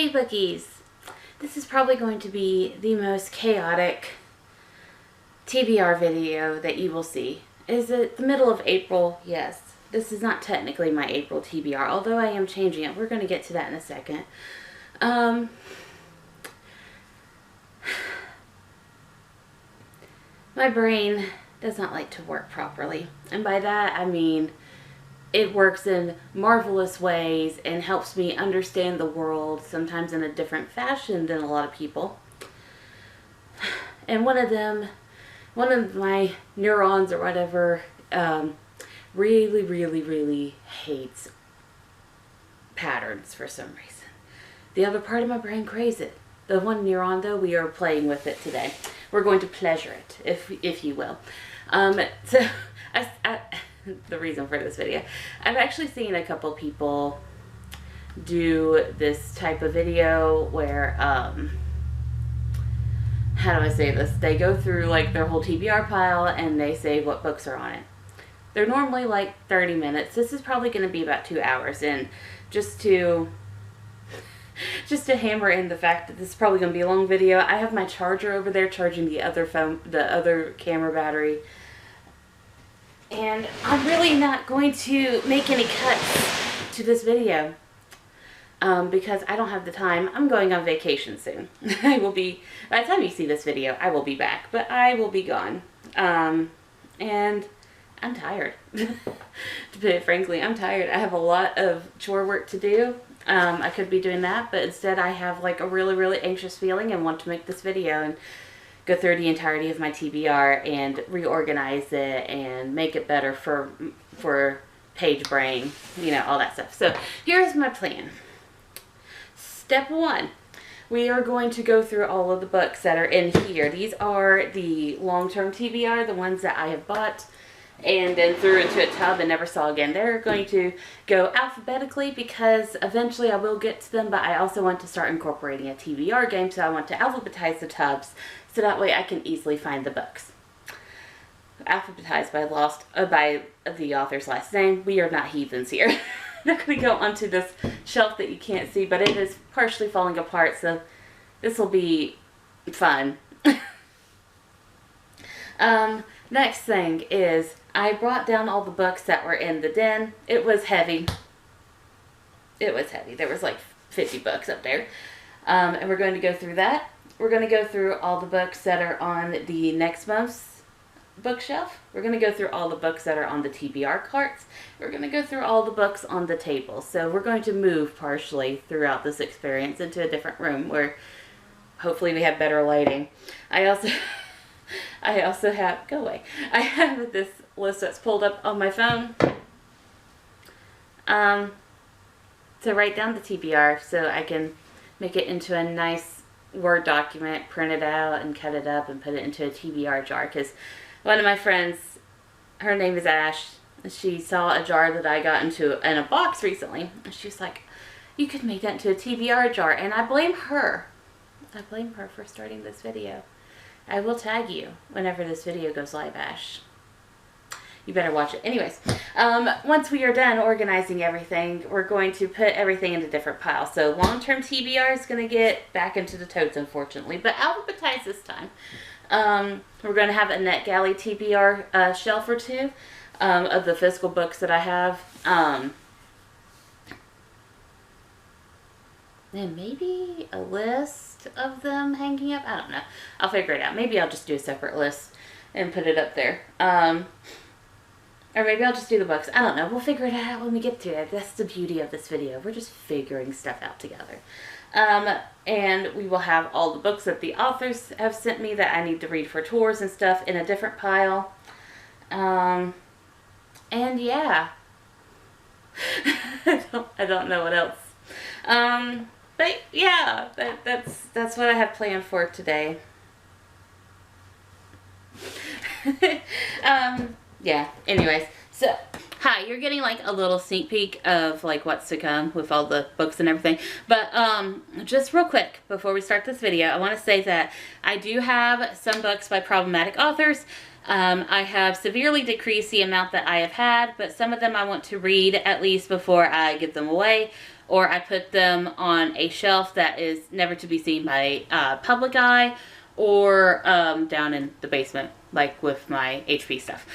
Hey Bookies! This is probably going to be the most chaotic TBR video that you will see. Is it the middle of April? Yes. This is not technically my April TBR, although I am changing it. We're going to get to that in a second. My brain does not like to work properly. And by that I mean it works in marvelous ways and helps me understand the world, sometimes in a different fashion than a lot of people. And one of my neurons or whatever, really hates patterns for some reason. The other part of my brain craves it. The one neuron, though, we are playing with it today. We're going to pleasure it, if you will. So, the reason for this video, I've actually seen a couple people do this type of video where, how do I say this? They go through like their whole TBR pile and they say what books are on it. They're normally like 30 minutes. This is probably going to be about 2 hours. And just to hammer in the fact that this is probably going to be a long video, I have my charger over there charging the other phone, the other camera battery. And I'm really not going to make any cuts to this video because I don't have the time. I'm going on vacation soon. I will be, by the time you see this video, I will be back, but I will be gone. And I'm tired. To put it frankly, I'm tired. I have a lot of chore work to do. I could be doing that, but instead I have like a really anxious feeling and want to make this video and go through the entirety of my TBR and reorganize it and make it better for Paige brain, you know, all that stuff. So here's my plan. Step 1, we are going to go through all of the books that are in here. These are the long-term TBR, the ones that I have bought and then threw into a tub and never saw again. They're going to go alphabetically because eventually I will get to them, but I also want to start incorporating a TBR game, so I want to alphabetize the tubs so that way I can easily find the books. Alphabetized by the author's last name. We are not heathens here. I'm not going to go onto this shelf that you can't see, but it is partially falling apart, so this will be fun. Next thing is I brought down all the books that were in the den. It was heavy. It was heavy. There was like 50 books up there. And we're going to go through that. We're going to go through all the books that are on the next month's bookshelf. We're going to go through all the books that are on the TBR carts. We're going to go through all the books on the table. So we're going to move partially throughout this experience into a different room where hopefully we have better lighting. I also have, go away, I have this list that's pulled up on my phone to write down the TBR so I can make it into a nice Word document, print it out and cut it up and put it into a TBR jar. Because one of my friends, her name is Ash, she saw a jar that I got in a box recently, and she's like, you could make that into a TBR jar. And I blame her. I blame her for starting this video. I will tag you whenever this video goes live, Ash. You better watch it. Anyways, once we are done organizing everything, we're going to put everything into different piles. So long-term TBR is going to get back into the totes, unfortunately, but alphabetized this time. We're going to have a NetGalley TBR shelf or two of the physical books that I have. And maybe a list of them hanging up. I don't know. I'll figure it out. Maybe I'll just do a separate list and put it up there. Or maybe I'll just do the books. I don't know. We'll figure it out when we get to it. That's the beauty of this video. We're just figuring stuff out together. And we will have all the books that the authors have sent me that I need to read for tours and stuff in a different pile. And yeah. I don't know what else. But yeah, that's what I have planned for today. Yeah, anyways, so hi, you're getting like a little sneak peek of like what's to come with all the books and everything. But just real quick before we start this video, I want to say that I do have some books by problematic authors. I have severely decreased the amount that I have had, but some of them I want to read at least before I give them away, or I put them on a shelf that is never to be seen by public eye, or down in the basement, like with my HP stuff.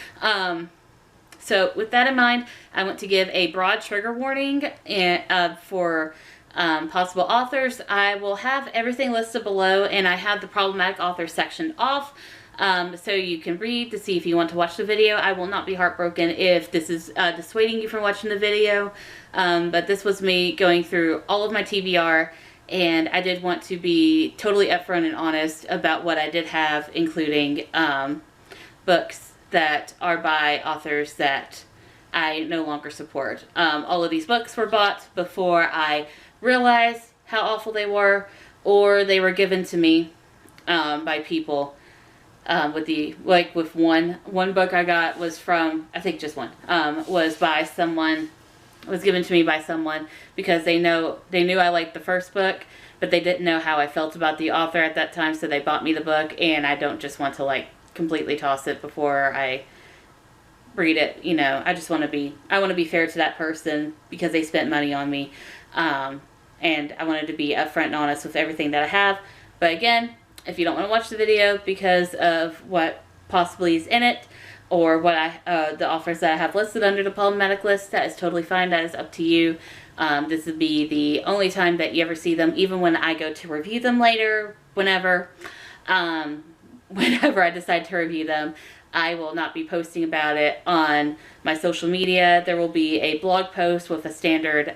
So with that in mind, I want to give a broad trigger warning for possible authors. I will have everything listed below, and I have the problematic author section off, so you can read to see if you want to watch the video. I will not be heartbroken if this is dissuading you from watching the video, but this was me going through all of my TBR, and I did want to be totally upfront and honest about what I did have, including books that are by authors that I no longer support. All of these books were bought before I realized how awful they were, or they were given to me by people. With one book I got was from, I think just one, was given to me by someone because they knew I liked the first book, but they didn't know how I felt about the author at that time, so they bought me the book, and I don't just want to like completely toss it before I read it. You know, I want to be fair to that person because they spent money on me, and I wanted to be upfront and honest with everything that I have. But again, if you don't want to watch the video because of what possibly is in it, or what the authors that I have listed under the problematic list, that is totally fine. That is up to you. This would be the only time that you ever see them, even when I go to review them later, whenever I decide to review them. I will not be posting about it on my social media. There will be a blog post with a standard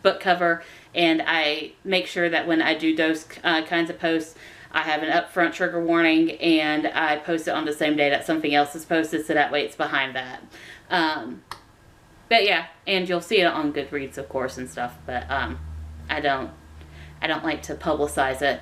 book cover, and I make sure that when I do those kinds of posts, I have an upfront trigger warning, and I post it on the same day that something else is posted, so that way it's behind that. But yeah, and you'll see it on Goodreads, of course, and stuff, but I don't like to publicize it.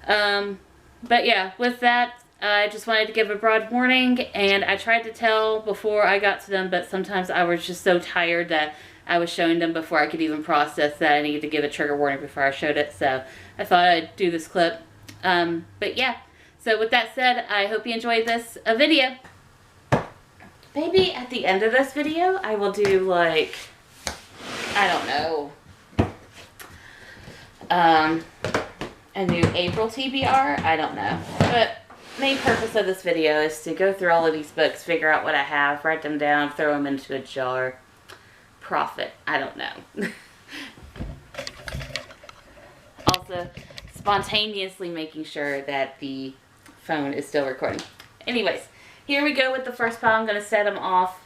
But yeah, with that, I just wanted to give a broad warning, and I tried to tell before I got to them, but sometimes I was just so tired that I was showing them before I could even process that I needed to give a trigger warning before I showed it, so I thought I'd do this clip. But yeah, so with that said, I hope you enjoyed this video. Maybe at the end of this video, I will do like, I don't know, a new April TBR. I don't know. But main purpose of this video is to go through all of these books, figure out what I have, write them down, throw them into a jar, profit. I don't know. Also, spontaneously making sure that the phone is still recording. Anyways, here we go with the first pile. I'm going to set them off.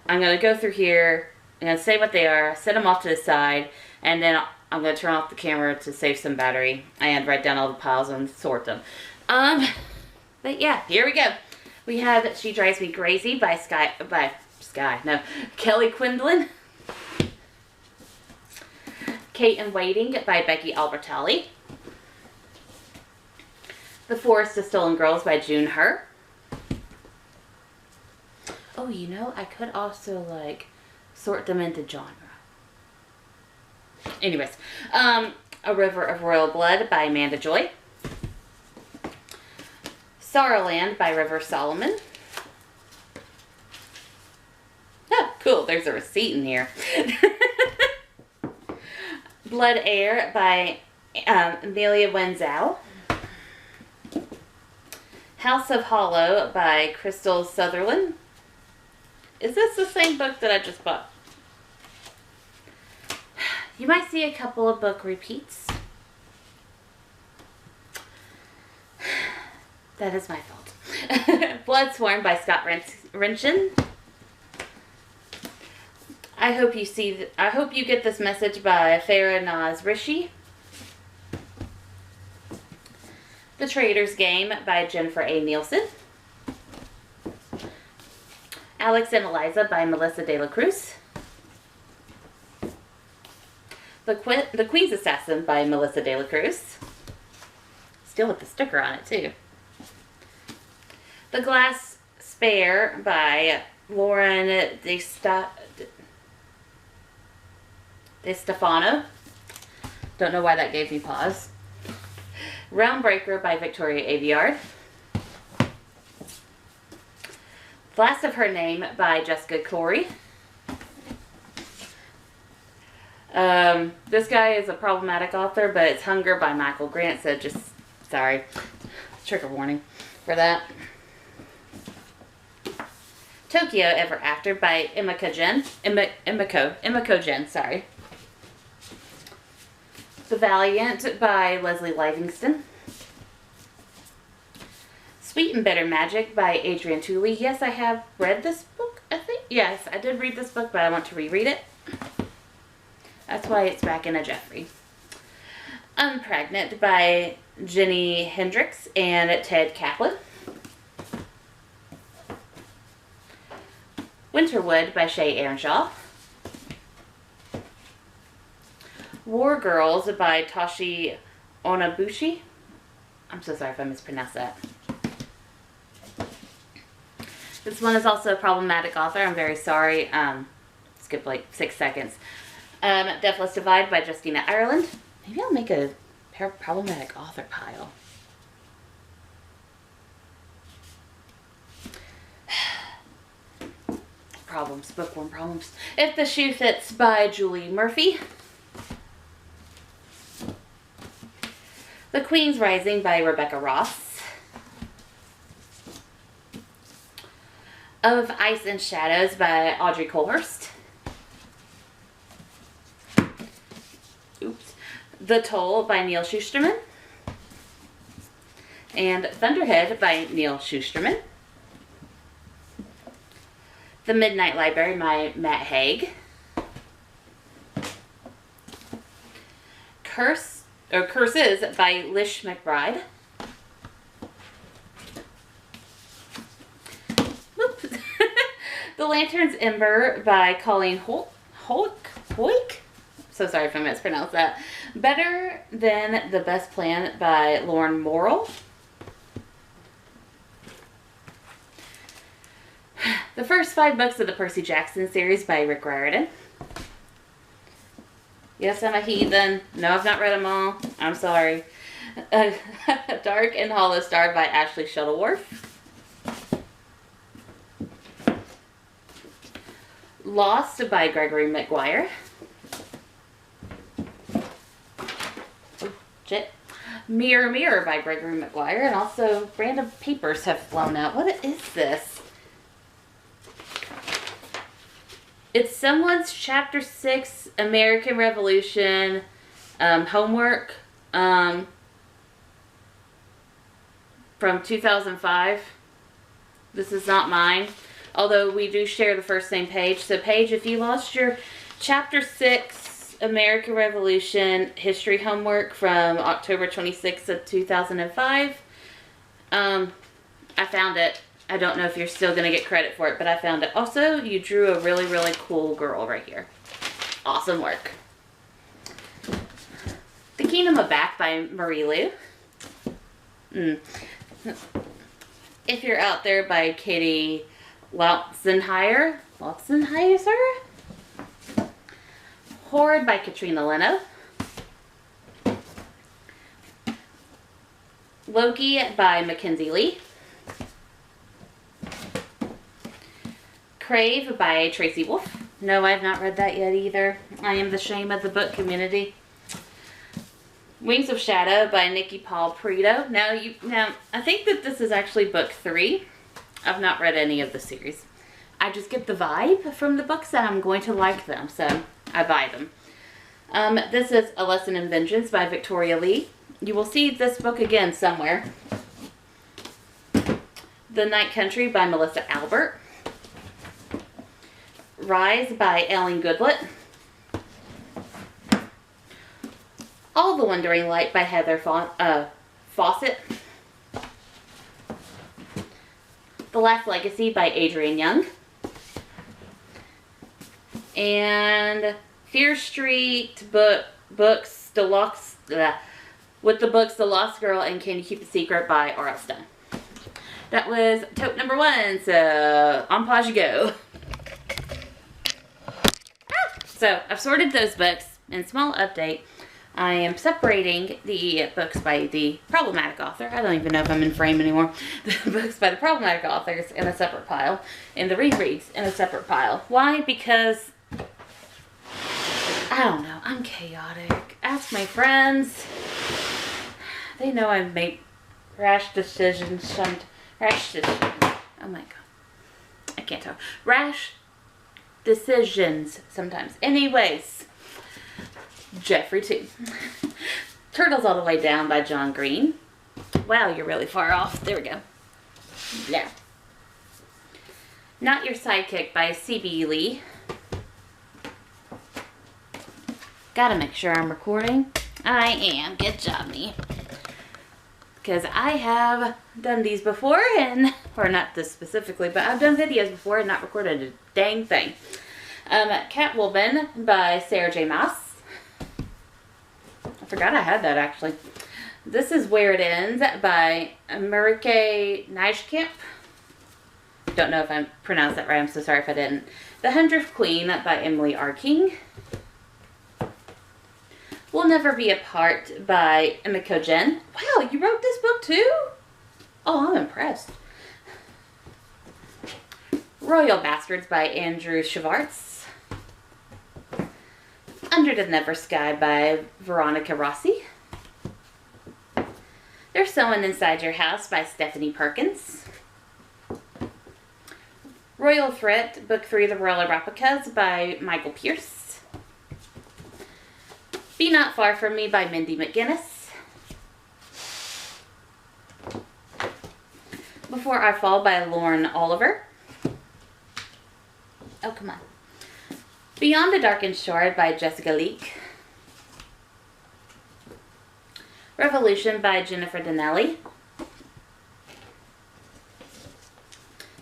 I'm going to go through here. I'm going to say what they are, set them off to the side, and then I'm going to turn off the camera to save some battery and write down all the piles and sort them. But yeah, here we go. We have She Drives Me Crazy by Kelly Quinlan. Kate in Waiting by Becky Albertalli. The Forest of Stolen Girls by June Her. Oh, you know, I could also like sort them into genre. Anyways, A River of Royal Blood by Amanda Joy. Sorrowland by River Solomon. Oh, cool. There's a receipt in here. Blood Air by Amelia Wenzel. House of Hollow by Crystal Sutherland. Is this the same book that I just bought? You might see a couple of book repeats. That is my fault. Bloodsworn by Scott Rinchin. I hope you get this message by Farah Naz Rishi. The Traitor's Game by Jennifer A. Nielsen. Alex and Eliza by Melissa De La Cruz. The Queen's Assassin by Melissa De La Cruz. Still with the sticker on it, too. The Glass Spare by Lauren De Stefano. Don't know why that gave me pause. Realmbreaker by Victoria Aveyard. Last of Her Name by Jessica Corey. This guy is a problematic author, but it's Hunger by Michael Grant, so just, sorry, trigger warning for that. Tokyo Ever After by Emiko Jen, sorry. The Valiant by Leslie Livingston. Sweet and Bitter Magic by Adrienne Tooley. Yes, I have read this book, I think. Yes, I did read this book, but I want to reread it. That's why it's back in a Jeffrey. Unpregnant by Jenny Hendricks and Ted Kaplan. Winterwood by Shay Earnshaw. War Girls by Toshi Onabushi. I'm so sorry if I mispronounced that. This one is also a problematic author. I'm very sorry. Skipped like 6 seconds. Deathless Divide by Justina Ireland. Maybe I'll make a problematic author pile. Problems, bookworm problems. If the Shoe Fits by Julie Murphy. The Queen's Rising by Rebecca Ross. Of Ice and Shadows by Audrey Colhurst. Oops. The Toll by Neil Shusterman. And Thunderhead by Neil Shusterman. The Midnight Library by Matt Haig. Curses by Lish McBride. The Lantern's Ember by Colleen Hoik. So sorry if I mispronounced that. Better Than the Best Plan by Lauren Morrill. The first 5 books of the Percy Jackson series by Rick Riordan. Yes, I'm a heathen. No, I've not read them all. I'm sorry. Dark and Hollow Star by Ashley Shuttleworth. Lost by Gregory McGuire. Oh, shit. Mirror Mirror by Gregory McGuire. And also random papers have flown out. What is this? It's someone's Chapter 6 American Revolution homework from 2005. This is not mine, although we do share the first name Paige. So Paige, if you lost your Chapter 6 American Revolution history homework from October 26th of 2005, I found it. I don't know if you're still going to get credit for it, but I found it. Also, you drew a really, really cool girl right here. Awesome work. The Kingdom of Back by Marie Lu. If You're Out There by Katie Lautzenheiser. Horrid by Katrina Leno. Loki by Mackenzie Lee. Crave by Tracy Wolf. No, I have not read that yet either. I am the shame of the book community. Wings of Shadow by Nikki Paul Perito. Now, I think that this is actually book 3. I've not read any of the series. I just get the vibe from the books that I'm going to like them, so I buy them. This is A Lesson in Vengeance by Victoria Lee. You will see this book again somewhere. The Night Country by Melissa Albert. Rise by Ellen Goodlett. All the Wandering Light by Heather Fawcett. The Last Legacy by Adrienne Young. And Fear Street books Deluxe with the books The Lost Girl and Can You Keep a Secret by R.L. Stone. That was tote number 1, so on pause you go. So I've sorted those books. In small update, I am separating the books by the problematic author. I don't even know if I'm in frame anymore. The books by the problematic authors in a separate pile, and the rereads in a separate pile. Why? Because I don't know. I'm chaotic. Ask my friends. They know I make rash decisions. Oh my God. I can't talk. Rash decisions sometimes. Anyways. Jeffrey 2. Turtles All the Way Down by John Green. Wow, you're really far off. There we go. Yeah. Not Your Sidekick by C.B. Lee. Gotta make sure I'm recording. I am. Good job, me. Because I have done these before and, or not this specifically, but I've done videos before and not recorded a dang thing. Catwoman by Sarah J. Maas. I forgot I had that actually. This Is Where It Ends by Marike Nijkamp. Don't know if I pronounced that right. I'm so sorry if I didn't. The 100th Queen by Emily R. King. We'll Never Be Apart by Emiko Jen. Wow, you wrote this book too? Oh, I'm impressed. Royal Bastards by Andrew Schwartz. Under the Never Sky by Veronica Rossi. There's Someone Inside Your House by Stephanie Perkins. Royal Threat, Book 3, The Royal Replicas by Michael Pierce. Be Not Far From Me by Mindy McGinnis. Before I Fall by Lauren Oliver. Oh, come on. Beyond the Darkened Shore by Jessica Leake. Revolution by Jennifer Donnelly.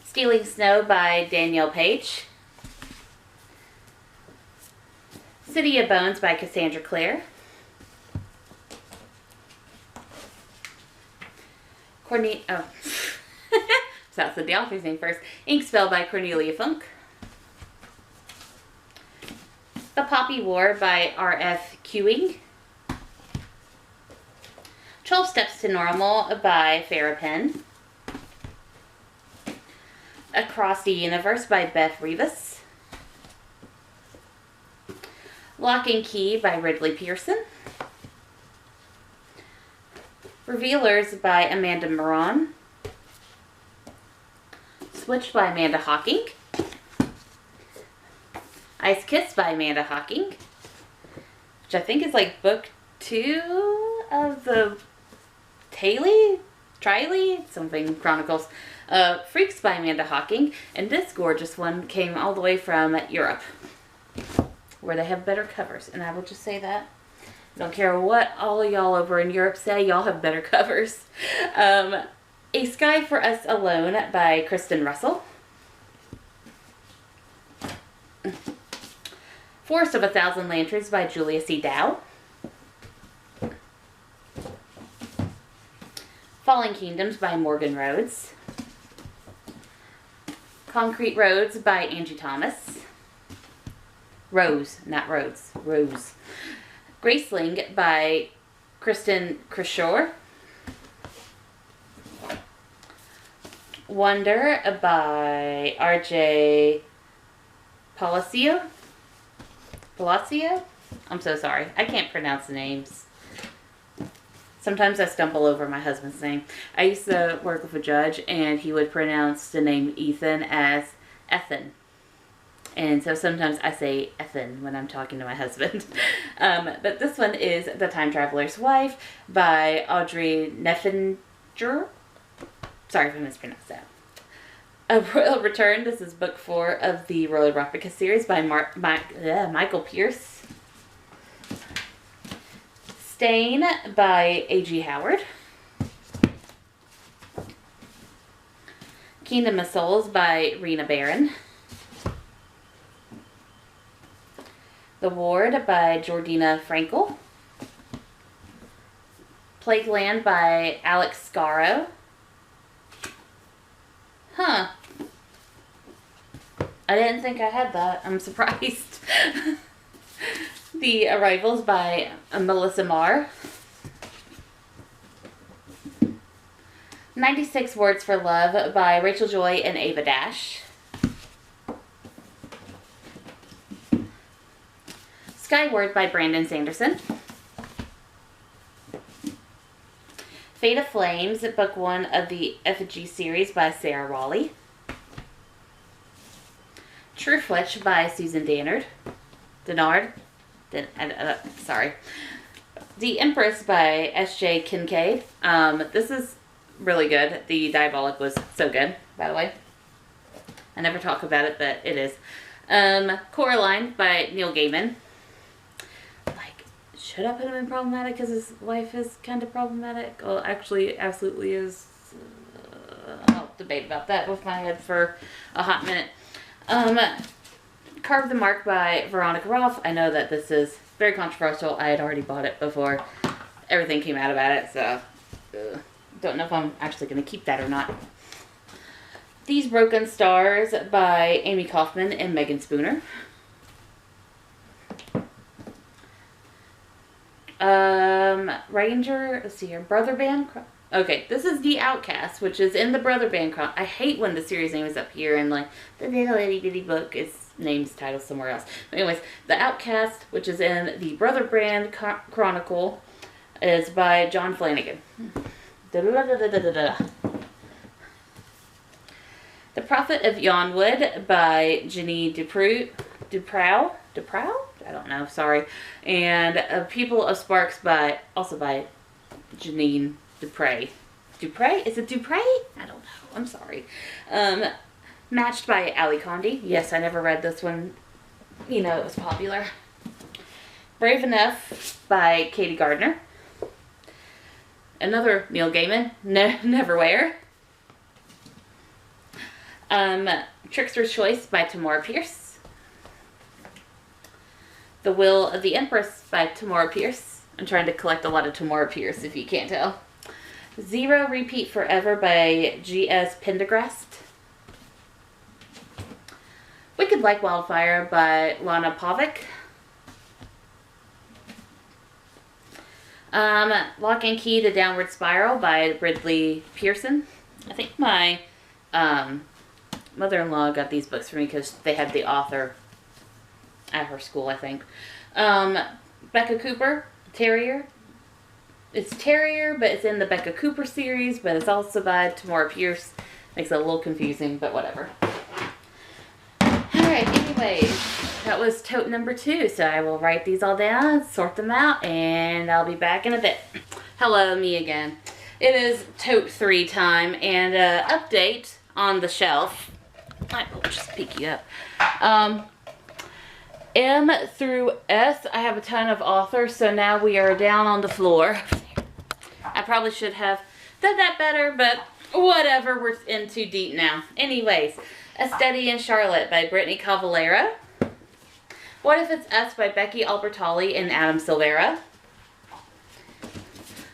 Stealing Snow by Danielle Paige. City of Bones by Cassandra Clare. So that's the author's name first. Inkspell by Cornelia Funk. The Poppy War by R.F. Kewing. 12 Steps to Normal by Farrah Penn. Across the Universe by Beth Rivas. Lock and Key by Ridley Pearson. Revealers by Amanda Moran. Switch by Amanda Hawking. Ice Kiss by Amanda Hawking, which I think is like book 2 of the Triley, something Chronicles. Freaks by Amanda Hawking, and this gorgeous one came all the way from Europe, where they have better covers, and I will just say that. I don't care what all of y'all over in Europe say, y'all have better covers. A Sky for Us Alone by Kristen Russell. Forest of a Thousand Lanterns by Julia C. Dow. Falling Kingdoms by Morgan Rhodes. Concrete Roads by Angie Thomas. Rose, not Rhodes. Rose. Graceling by Kristen Krishore. Wonder by R.J. Palacio. I'm so sorry. I can't pronounce the names. Sometimes I stumble over my husband's name. I used to work with a judge, and he would pronounce the name Ethan as Ethan. And so sometimes I say Ethan when I'm talking to my husband. But this one is The Time Traveler's Wife by Audrey Neffinger. Sorry if I mispronounced that. A Royal Return. This is book 4 of the Royal Replica series by Michael Pierce. Stain by A.G. Howard. Kingdom of Souls by Rena Barron. The Ward by Jordina Frankel. Plague Land by Alex Scarrow. Huh. I didn't think I had that. I'm surprised. The Arrivals by Melissa Marr. 96 Words for Love by Rachel Joy and Ava Skyward by Brandon Sanderson. Fate of Flames, book 1 of the Effigy series by Sarah Raleigh. Truefletch by Susan Dennard. Sorry. The Empress by S.J. Kincaid. This is really good. The Diabolic was so good, by the way. I never talk about it, but it is. Coraline by Neil Gaiman. Like, should I put him in problematic because his wife is kind of problematic? Well, actually, absolutely is. I'll debate about that with my head for a hot minute. Carve the Mark by Veronica Roth. I know that this is very controversial. I had already bought it before everything came out about it, so don't know if I'm actually going to keep that or not. These Broken Stars by Amy Kaufman and Megan Spooner. Ranger, let's see here, Brother Band. Okay, this is The Outcast, which is in the Brother Band. I hate when the series name is up here and like the little itty bitty book is name's titled somewhere else. But anyways, The Outcast, which is in the Brother Band Chronicle, is by John Flanagan. The Prophet of Yonwood by Jenny Duprow? I don't know, sorry. And People of Sparks also by Janine Dupre. Is it Dupre? I don't know. I'm sorry. Matched by Ali Condi. Yes, I never read this one. You know, it was popular. Brave Enough by Katie Gardner. Another Neil Gaiman. Neverwhere. Trickster's Choice by Tamora Pierce. The Will of the Empress by Tamora Pierce. I'm trying to collect a lot of Tamora Pierce, if you can't tell. Zero Repeat Forever by G.S. Pendergrast. Wicked Like Wildfire by Lana Pavic. Lock and Key, The Downward Spiral by Ridley Pearson. I think my mother-in-law got these books for me because they had the author at her school, I think. Becca Cooper, Terrier. It's Terrier, but it's in the Becca Cooper series, but it's also by Tamora Pierce. Makes it a little confusing, but whatever. Alright, anyways, that was tote number 2, so I will write these all down, sort them out, and I'll be back in a bit. Hello, me again. It is tote 3 time, and update on the shelf. I will just pick you up. M through S, I have a ton of authors, so now we are down on the floor. I probably should have done that better, but whatever, we're in too deep now. Anyways, A Steady in Charlotte by Brittany Cavallero. What If It's Us by Becky Albertalli and Adam Silvera.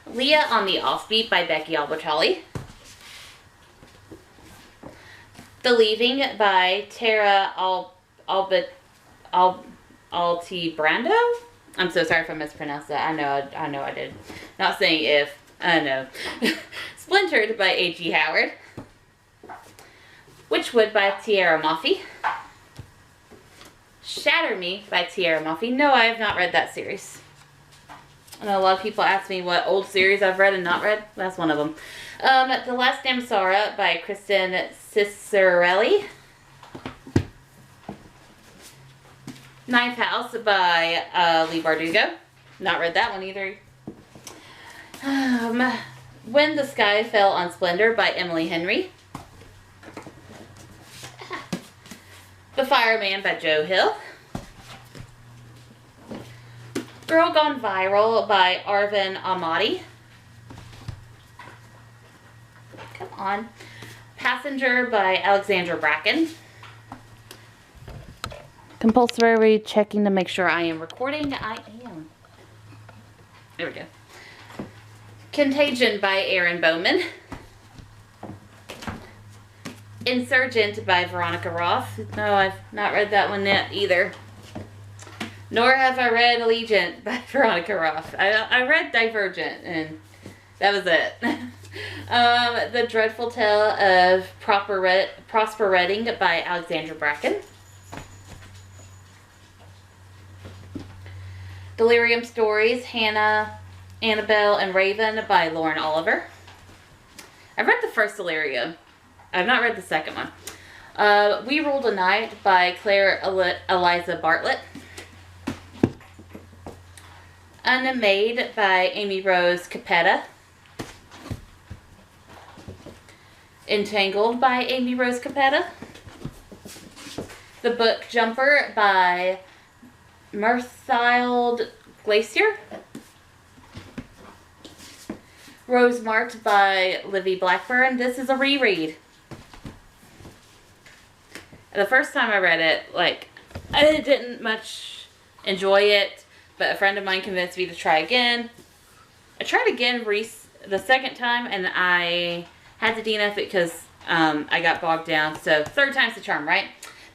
Leah on the Offbeat by Becky Albertalli. The Leaving by Tara Altibrando. I'm so sorry if I mispronounced that. I know I did. Not saying if. I know. Splintered by A.G. Howard. Witchwood by Tierra Moffi. Shatter Me by Tierra Moffi. No, I have not read that series. I know a lot of people ask me what old series I've read and not read. That's one of them. The Last Namsara by Kristen Cicerelli. Ninth House by Lee Bardugo. Not read that one either. When the Sky Fell on Splendor by Emily Henry. The Fireman by Joe Hill. Girl Gone Viral by Arvin Ahmadi. Come on. Passenger by Alexandra Bracken. Compulsory checking to make sure I am recording. I am. There we go. Contagion by Aaron Bowman. Insurgent by Veronica Roth. No, I've not read that one yet either. Nor have I read Allegiant by Veronica Roth. I read Divergent, and that was it. The Dreadful Tale of Prosper Redding by Alexandra Bracken. Delirium Stories, Hannah, Annabelle, and Raven by Lauren Oliver. I've read the first Delirium. I've not read the second one. We Ruled a Night by Claire Eliza Bartlett. Unmade by Amy Rose Capetta. Entangled by Amy Rose Capetta. The Book Jumper by Mirthild Glacier. Rose Marked by Livy Blackburn. This is a reread. The first time I read it, like, I didn't much enjoy it, but a friend of mine convinced me to try again. I tried again the second time, and I had to DNF it because I got bogged down. So, third time's the charm, right?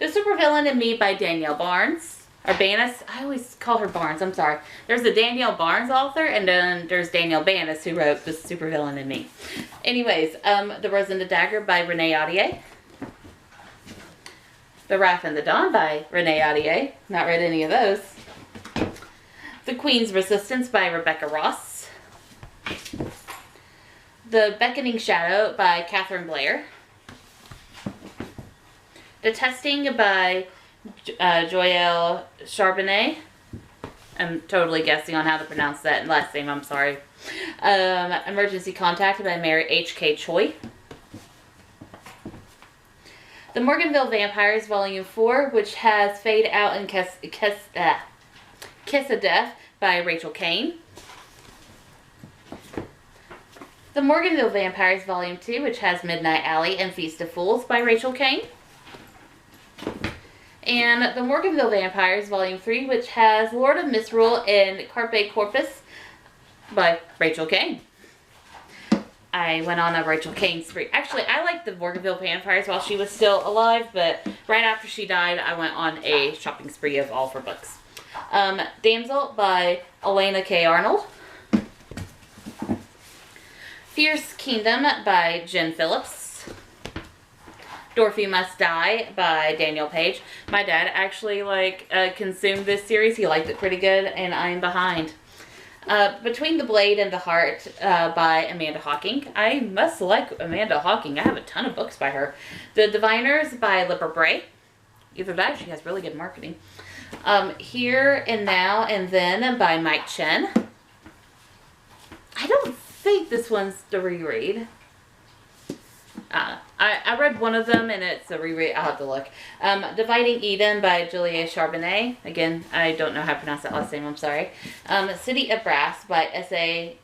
The Supervillain in Me by Danielle Barnes. Or Banis. I always call her Barnes. I'm sorry. There's the Danielle Barnes author, and then there's Danielle Banis who wrote The Supervillain in Me. Anyways, The Rose and the Dagger by Renee Ahdieh. The Wrath and the Dawn by Renee Ahdieh. Not read any of those. The Queen's Resistance by Rebecca Ross. The Beckoning Shadow by Catherine Blair. The Testing by Joelle Charbonnet. I'm totally guessing on how to pronounce that last name, I'm sorry. Emergency Contact by Mary H.K. Choi. The Morganville Vampires, Volume 4, which has Fade Out and Kiss of Death by Rachel Kane. The Morganville Vampires, Volume 2, which has Midnight Alley and Feast of Fools by Rachel Kane. And The Morganville Vampires, Volume 3, which has Lord of Misrule and Carpe Corpus by Rachel Kane. I went on a Rachel Kane spree. Actually, I liked The Morganville Vampires while she was still alive, but right after she died, I went on a shopping spree of all of her books. Damsel by Elena K. Arnold. Fierce Kingdom by Jen Phillips. Dorothy Must Die by Daniel Paige. My dad actually consumed this series. He liked it pretty good, and I'm behind. Between the Blade and the Heart by Amanda Hocking. I must like Amanda Hocking. I have a ton of books by her. The Diviners by Libra Bray. Either that, she has really good marketing. Here and Now and Then by Mike Chen. I don't think this one's the reread. I read one of them, and it's a reread. I'll have to look. Dividing Eden by Julia Charbonnet. Again, I don't know how to pronounce that last name. I'm sorry. City of Brass by S.A.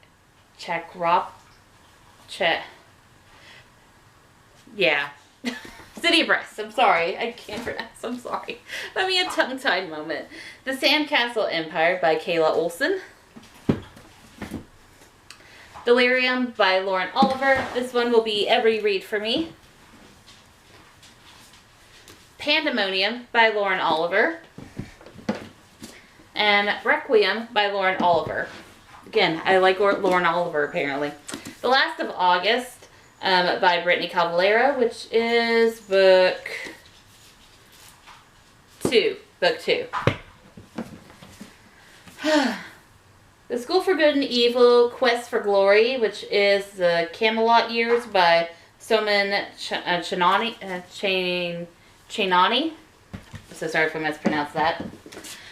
Yeah. City of Brass. I'm sorry. I can't pronounce. I'm sorry. Let me a tongue-tied moment. The Sandcastle Empire by Kayla Olson. Delirium by Lauren Oliver. This one will be every read for me. Pandemonium by Lauren Oliver. And Requiem by Lauren Oliver. Again, I like Lauren Oliver apparently. The Last of August by Brittany Cavallero, which is book 2. Book 2. The School for Good and Evil, Quest for Glory, which is the Camelot Years by Soman Chainani. So sorry if I mispronounced that.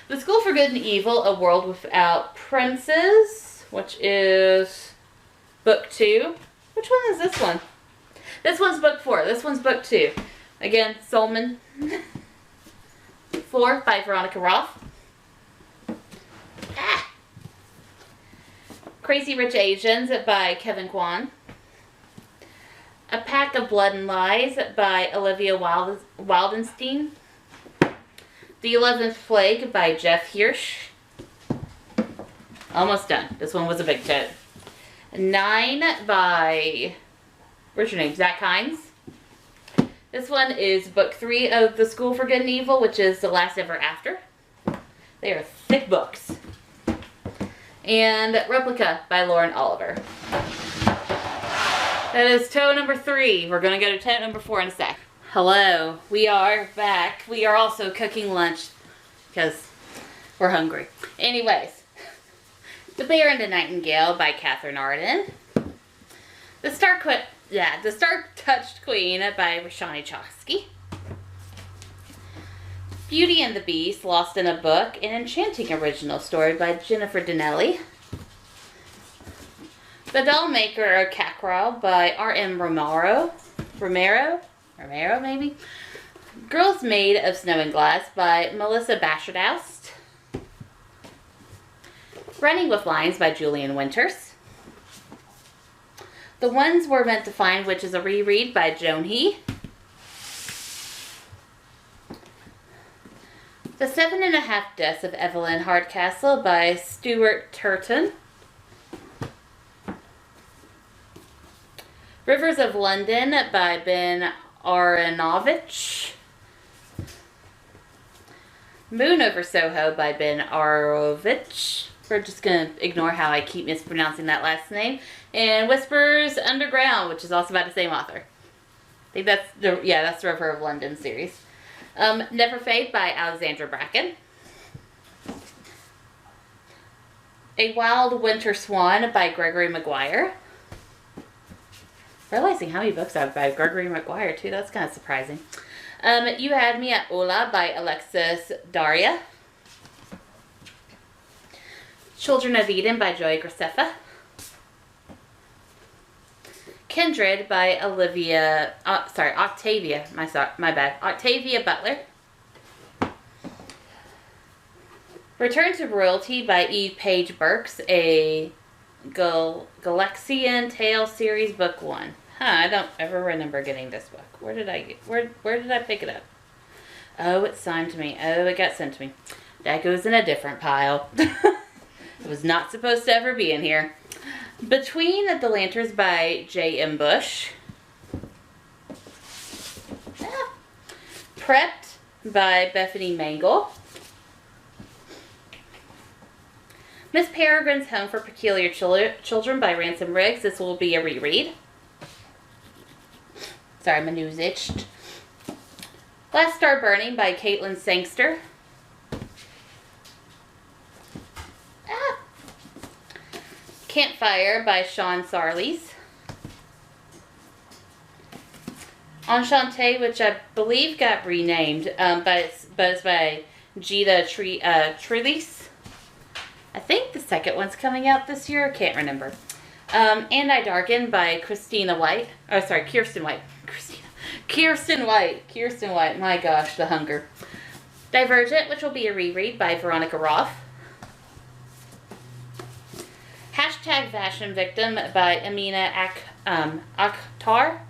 The School for Good and Evil, A World Without Princes, which is book 2. Which one is this one? This one's book 4. This one's book 2. Again, Solman 4 by Veronica Roth. Crazy Rich Asians by Kevin Kwan. A Pack of Blood and Lies by Olivia Wildenstein. The 11th Plague by Jeff Hirsch. Almost done. This one was a big hit. 9 by, what's your name, Zach Hines. This one is book 3 of The School for Good and Evil, which is The Last Ever After. They are thick books. And Replica by Lauren Oliver. That is tote number 3. We're going to go to tote number 4 in a sec. Hello, we are back. We are also cooking lunch because we're hungry. Anyways, The Bear and the Nightingale by Catherine Arden. The Star-Touched Queen by Rashani Chosky. Beauty and the Beast, Lost in a Book, an enchanting original story by Jennifer Donnelly. The Dollmaker of Cackrell by R.M. Romero, maybe? Girls Made of Snow and Glass by Melissa Bashardoust. Running with Lines by Julian Winters. The Ones We're Meant to Find, which is a reread by Joan He. The 7.5 Deaths of Evelyn Hardcastle by Stuart Turton. Rivers of London by Ben Aronovich. Moon Over Soho by Ben Aronovich. We're just going to ignore how I keep mispronouncing that last name. And Whispers Underground, which is also by the same author. I think that's the River of London series. Never Fade by Alexandra Bracken. A Wild Winter Swan by Gregory Maguire. Realizing how many books I have by Gregory Maguire too, that's kind of surprising. You Had Me at Ola by Alexis Daria. Children of Eden by Joy Graceffa. Kindred by Octavia Butler. Return to Royalty by Eve Paige Burks, a Galaxian Tale series, book 1. I don't ever remember getting this book. Where did I pick it up? Oh, it's signed to me. Oh, it got sent to me. That goes in a different pile. It was not supposed to ever be in here. Between the Lanterns by J.M. Bush. Prepped by Bethany Mangle. Miss Peregrine's Home for Peculiar Children by Ransom Riggs. This will be a reread. Sorry, my nose itched. Last Star Burning by Caitlin Sangster. Campfire by Sean Sarles. Enchante, which I believe got renamed, but it's by Gita Trelease. I think the second one's coming out this year. I can't remember. And I Darken by Kirsten White. Kirsten White. My gosh, the hunger. Divergent, which will be a reread by Veronica Roth. Hashtag Fashion Victim by Amina Akhtar.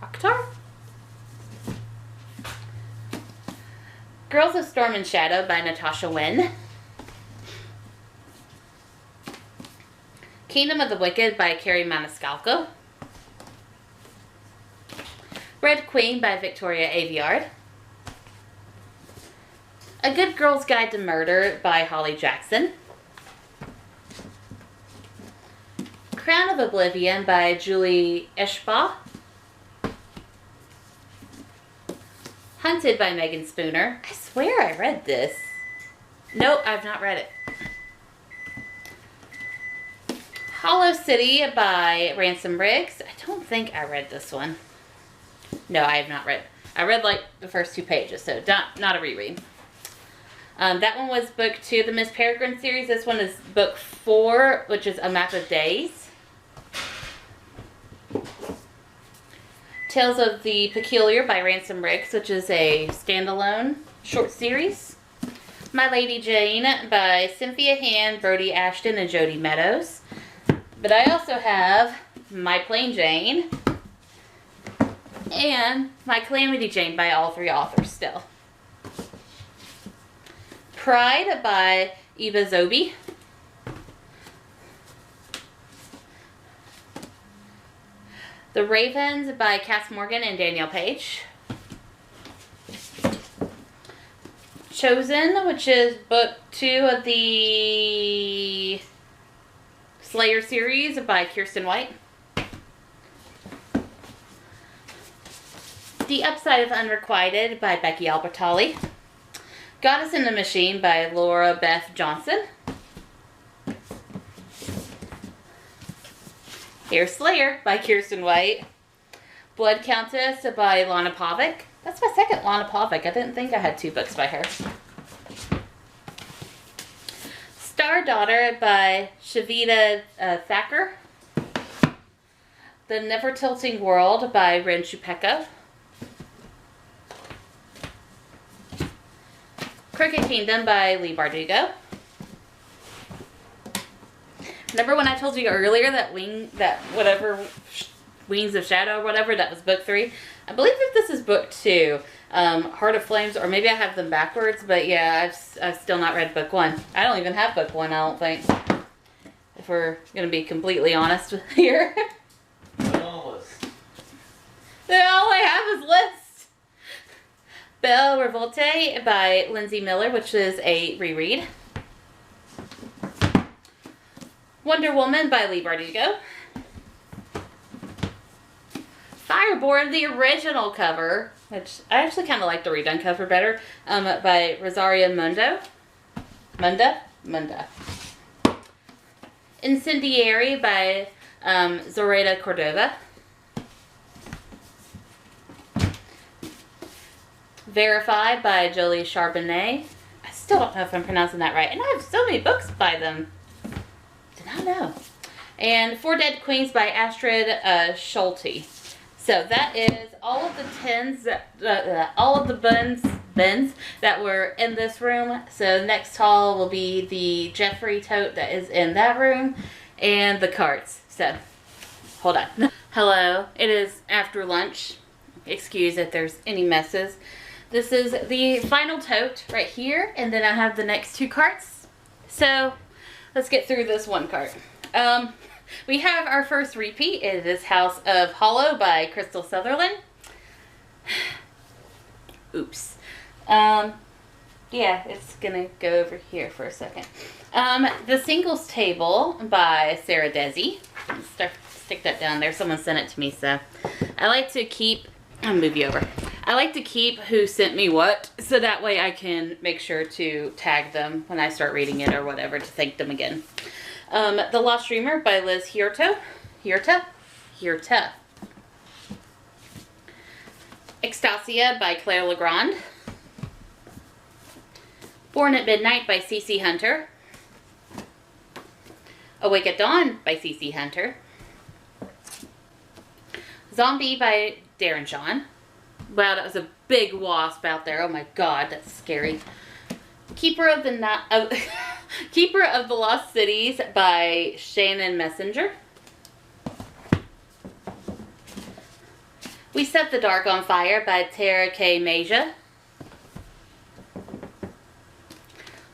Girls of Storm and Shadow by Natasha Wynn. Kingdom of the Wicked by Carrie Maniscalco. Red Queen by Victoria Aveyard. A Good Girl's Guide to Murder by Holly Jackson. Crown of Oblivion by Julie Eschbach. Hunted by Megan Spooner. I swear I read this. Nope, I've not read it. Hollow City by Ransom Riggs. I don't think I read this one. No, I have not read. I read like the first 2 pages, so not a reread. That one was book 2 of the Miss Peregrine series. This one is book 4, which is A Map of Days. Tales of the Peculiar by Ransom Riggs, which is a standalone short series. My Lady Jane by Cynthia Hand, Brody Ashton, and Jody Meadows. But I also have My Plain Jane and My Calamity Jane by all 3 authors still. Pride by Eva Zobi. The Ravens by Cass Morgan and Danielle Paige. Chosen, which is book 2 of the Slayer series by Kirsten White. The Upside of Unrequited by Becky Albertalli. Goddess in the Machine by Laura Beth Johnson. Hair Slayer by Kirsten White. Blood Countess by Lana Pavic. That's my second Lana Pavic. I didn't think I had 2 books by her. Star Daughter by Shavita Thacker. The Never Tilting World by Ren Shupeko. Crooked Kingdom by Leigh Bardugo. Remember when I told you earlier that Wings of Shadow or whatever, that was book 3? I believe that this is book 2. Heart of Flames, or maybe I have them backwards, but yeah, I've still not read book 1. I don't even have book 1, I don't think. If we're going to be completely honest here. All I have is lists. Belle Revolte by Lindsay Miller, which is a reread. Wonder Woman by Leigh Bardugo. Fireborn, the original cover, which I actually kind of like the redone cover better, by Rosaria Munda. Incendiary by Zoraida Cordova. Verified by Jolie Charbonnet. I still don't know if I'm pronouncing that right, and I have so many books by them. Did not know. And Four Dead Queens by Astrid Schulte. So that is all of the tins, all of the bins that were in this room. So next haul will be the Jeffrey tote that is in that room and the carts. So hold on. Hello, it is after lunch. Excuse if there's any messes. This is the final tote right here, and then I have the next 2 carts. So let's get through this one cart. We have our first repeat. It is House of Hollow by Crystal Sutherland. Oops. Yeah, it's gonna go over here for a second. The Singles Table by Sarah Desi. Stick that down there. Someone sent it to me, so I like to keep. I'll move you over. I like to keep who sent me what, so that way I can make sure to tag them when I start reading it or whatever to thank them again. The Lost Dreamer by Liz Hierta. Extasia by Claire Legrand. Born at Midnight by C.C. Hunter. Awake at Dawn by C.C. Hunter. Zombie by Darren Shawn. Wow, that was a big wasp out there. Oh my god, that's scary. Keeper of the Lost Cities by Shannon Messenger. We Set the Dark on Fire by Tara K. Maja.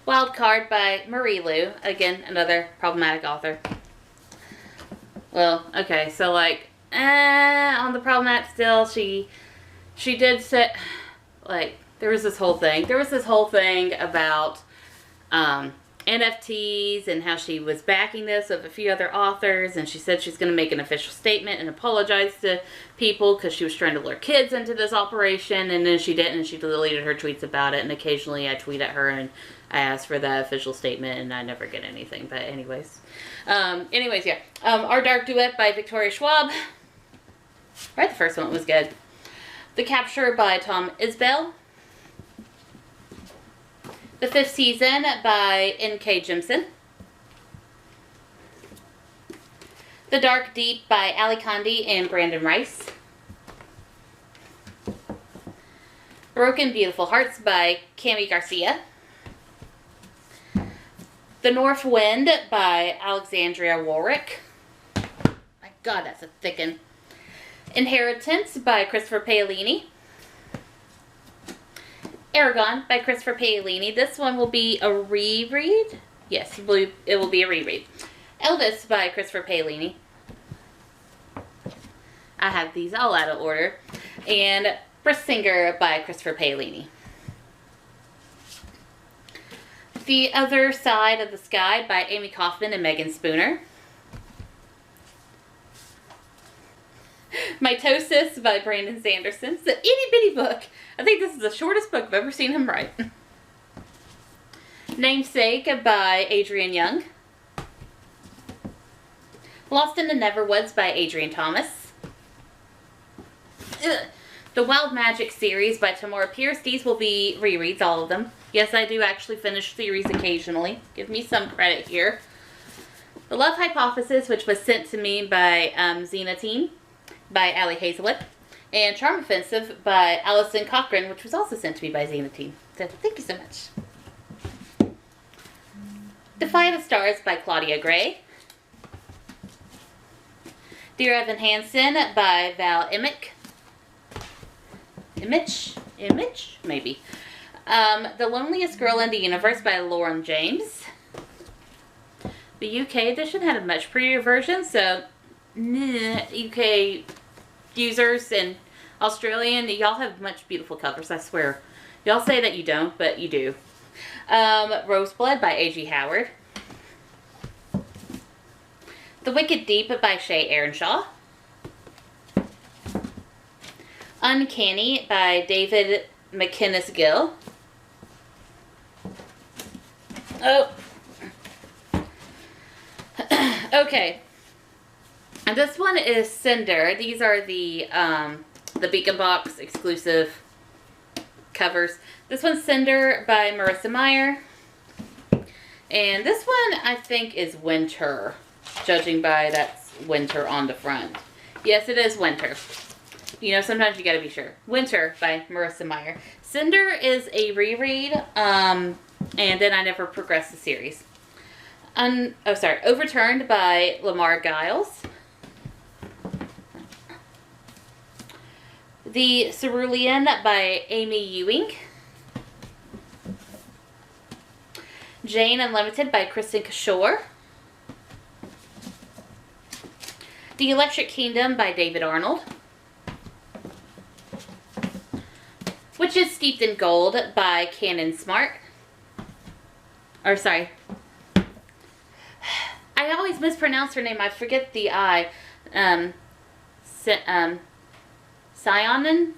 Wild Card by Marie Lu. Again, another problematic author. Well, okay, so like, on the problematic still, she did say, like, there was this whole thing about NFTs and how she was backing this with a few other authors, and she said she's going to make an official statement and apologize to people because she was trying to lure kids into this operation, and then she didn't, and she deleted her tweets about it, and occasionally I tweet at her and I ask for the official statement and I never get anything, but anyways. Yeah. Our Dark Duet by Victoria Schwab. Right, the first one was good. The Capture by Tom Isbell. The Fifth Season by N.K. Jimson. The Dark Deep by Ali Condi and Brandon Rice. Broken Beautiful Hearts by Cami Garcia. The North Wind by Alexandria Warwick. My god, that's a thick one. Inheritance by Christopher Paolini. Aragon by Christopher Paolini. This one will be a reread. Yes, it will be a reread. Elvis by Christopher Paolini. I have these all out of order. And Brissinger by Christopher Paolini. The Other Side of the Sky by Amy Kaufman and Megan Spooner. Mitosis by Brandon Sanderson. It's an itty bitty book. I think this is the shortest book I've ever seen him write. Namesake by Adrienne Young. Lost in the Neverwoods by Adrian Thomas. Ugh. The Wild Magic series by Tamora Pierce. These will be rereads, all of them. Yes, I do actually finish series occasionally. Give me some credit here. The Love Hypothesis, which was sent to me by Xena Teen by Allie Hazelwood. And Charm Offensive by Allison Cochran, which was also sent to me by Xena Teen. So thank you so much. Defy the Stars by Claudia Gray. Dear Evan Hansen by Val Emick. Image? Maybe. The Loneliest Girl in the Universe by Lauren James. The UK edition had a much prettier version, so UK users and Australian, y'all have much beautiful covers, I swear. Y'all say that you don't, but you do. Roseblood by A.G. Howard. The Wicked Deep by Shay Earnshaw. Uncanny by David McInnes-Gill. Oh. Okay. And this one is Cinder. These are the Beacon Box exclusive covers. This one's Cinder by Marissa Meyer. And this one, I think, is Winter. Judging by that's Winter on the front. Yes, it is Winter. You know, sometimes you gotta be sure. Winter by Marissa Meyer. Cinder is a reread, and then I never progressed the series. Overturned by Lamar Giles. The Cerulean by Amy Ewing. Jane Unlimited by Kristen Kishore. The Electric Kingdom by David Arnold. Witches Steeped in Gold by Cannon Smart. Or, sorry. I always mispronounce her name. I forget the I. Sionan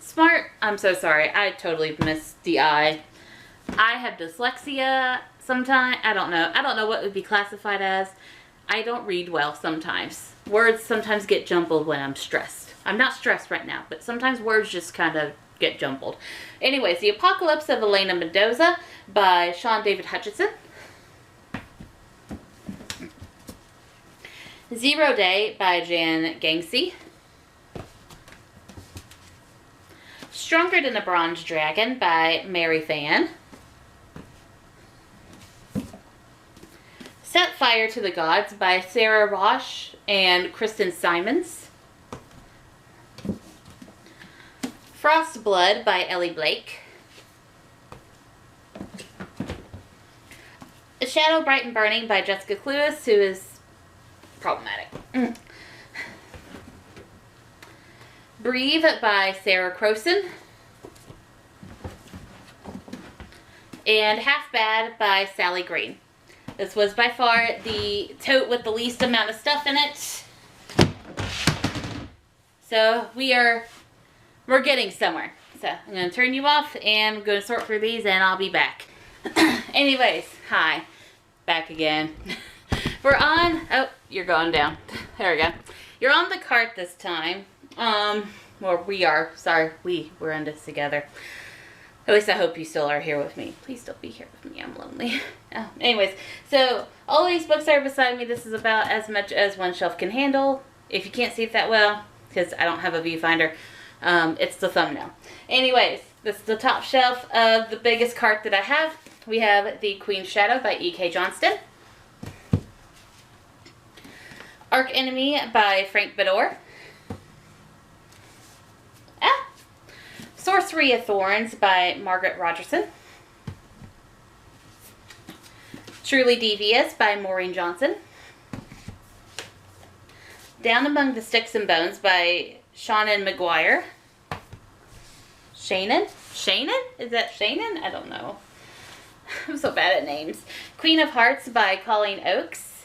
Smart? I'm so sorry. I totally missed the I. I have dyslexia sometimes. I don't know. I don't know what would be classified as. I don't read well sometimes. Words sometimes get jumbled when I'm stressed. I'm not stressed right now, but sometimes words just kind of get jumbled. Anyways, The Apocalypse of Elena Mendoza by Sean David Hutchinson. Zero Day by Jan Gangsey. Stronger Than a Bronze Dragon by Mary Fan. Set Fire to the Gods by Sarah Rosh and Kristen Simons. Frost Blood by Ellie Blake. A Shadow Bright and Burning by Jessica Cluess, who is problematic. Breathe by Sarah Croson. And Half Bad by Sally Green. This was by far the tote with the least amount of stuff in it. So we're getting somewhere. So I'm going to turn you off and I'm going to sort through these and I'll be back. Anyways, hi. Back again. We're on, oh, you're going down. There we go. You're on the cart this time. Well, we are. Sorry, we're in this together. At least I hope you still are here with me. Please still be here with me. I'm lonely. Oh, anyways, so all these books are beside me. This is about as much as one shelf can handle. If you can't see it that well, because I don't have a viewfinder, it's the thumbnail. Anyways, this is the top shelf of the biggest cart that I have. We have The Queen's Shadow by E.K. Johnston. Arch Enemy by Frank Bador. Sorcery of Thorns by Margaret Rogerson. Truly Devious by Maureen Johnson. Down Among the Sticks and Bones by Shannon McGuire. Shannon? Shannon? Is that Shannon? I don't know. I'm so bad at names. Queen of Hearts by Colleen Oakes.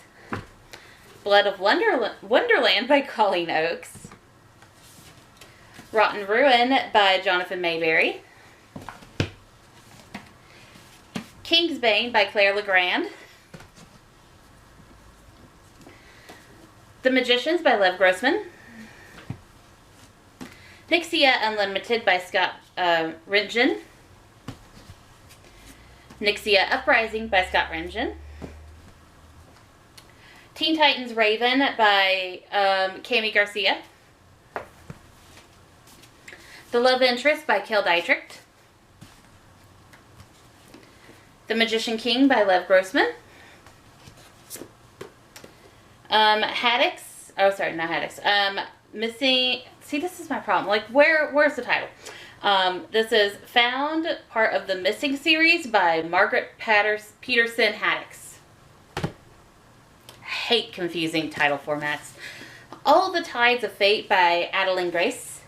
Blood of Wonderland by Colleen Oakes. Rotten Ruin by Jonathan Mayberry. Kingsbane by Claire Legrand. The Magicians by Lev Grossman. Nixia Unlimited by Scott Ringen. Nixia Uprising by Scott Ringen. Teen Titans Raven by Cami Garcia. The Love Interest by Kel Dietrich. The Magician King by Lev Grossman. Haddix. Oh, sorry, not Haddix. Missing. See, this is my problem. Like, where's the title? This is Found, part of the Missing series by Margaret Peterson Haddix. I hate confusing title formats. All the Tides of Fate by Adeline Grace.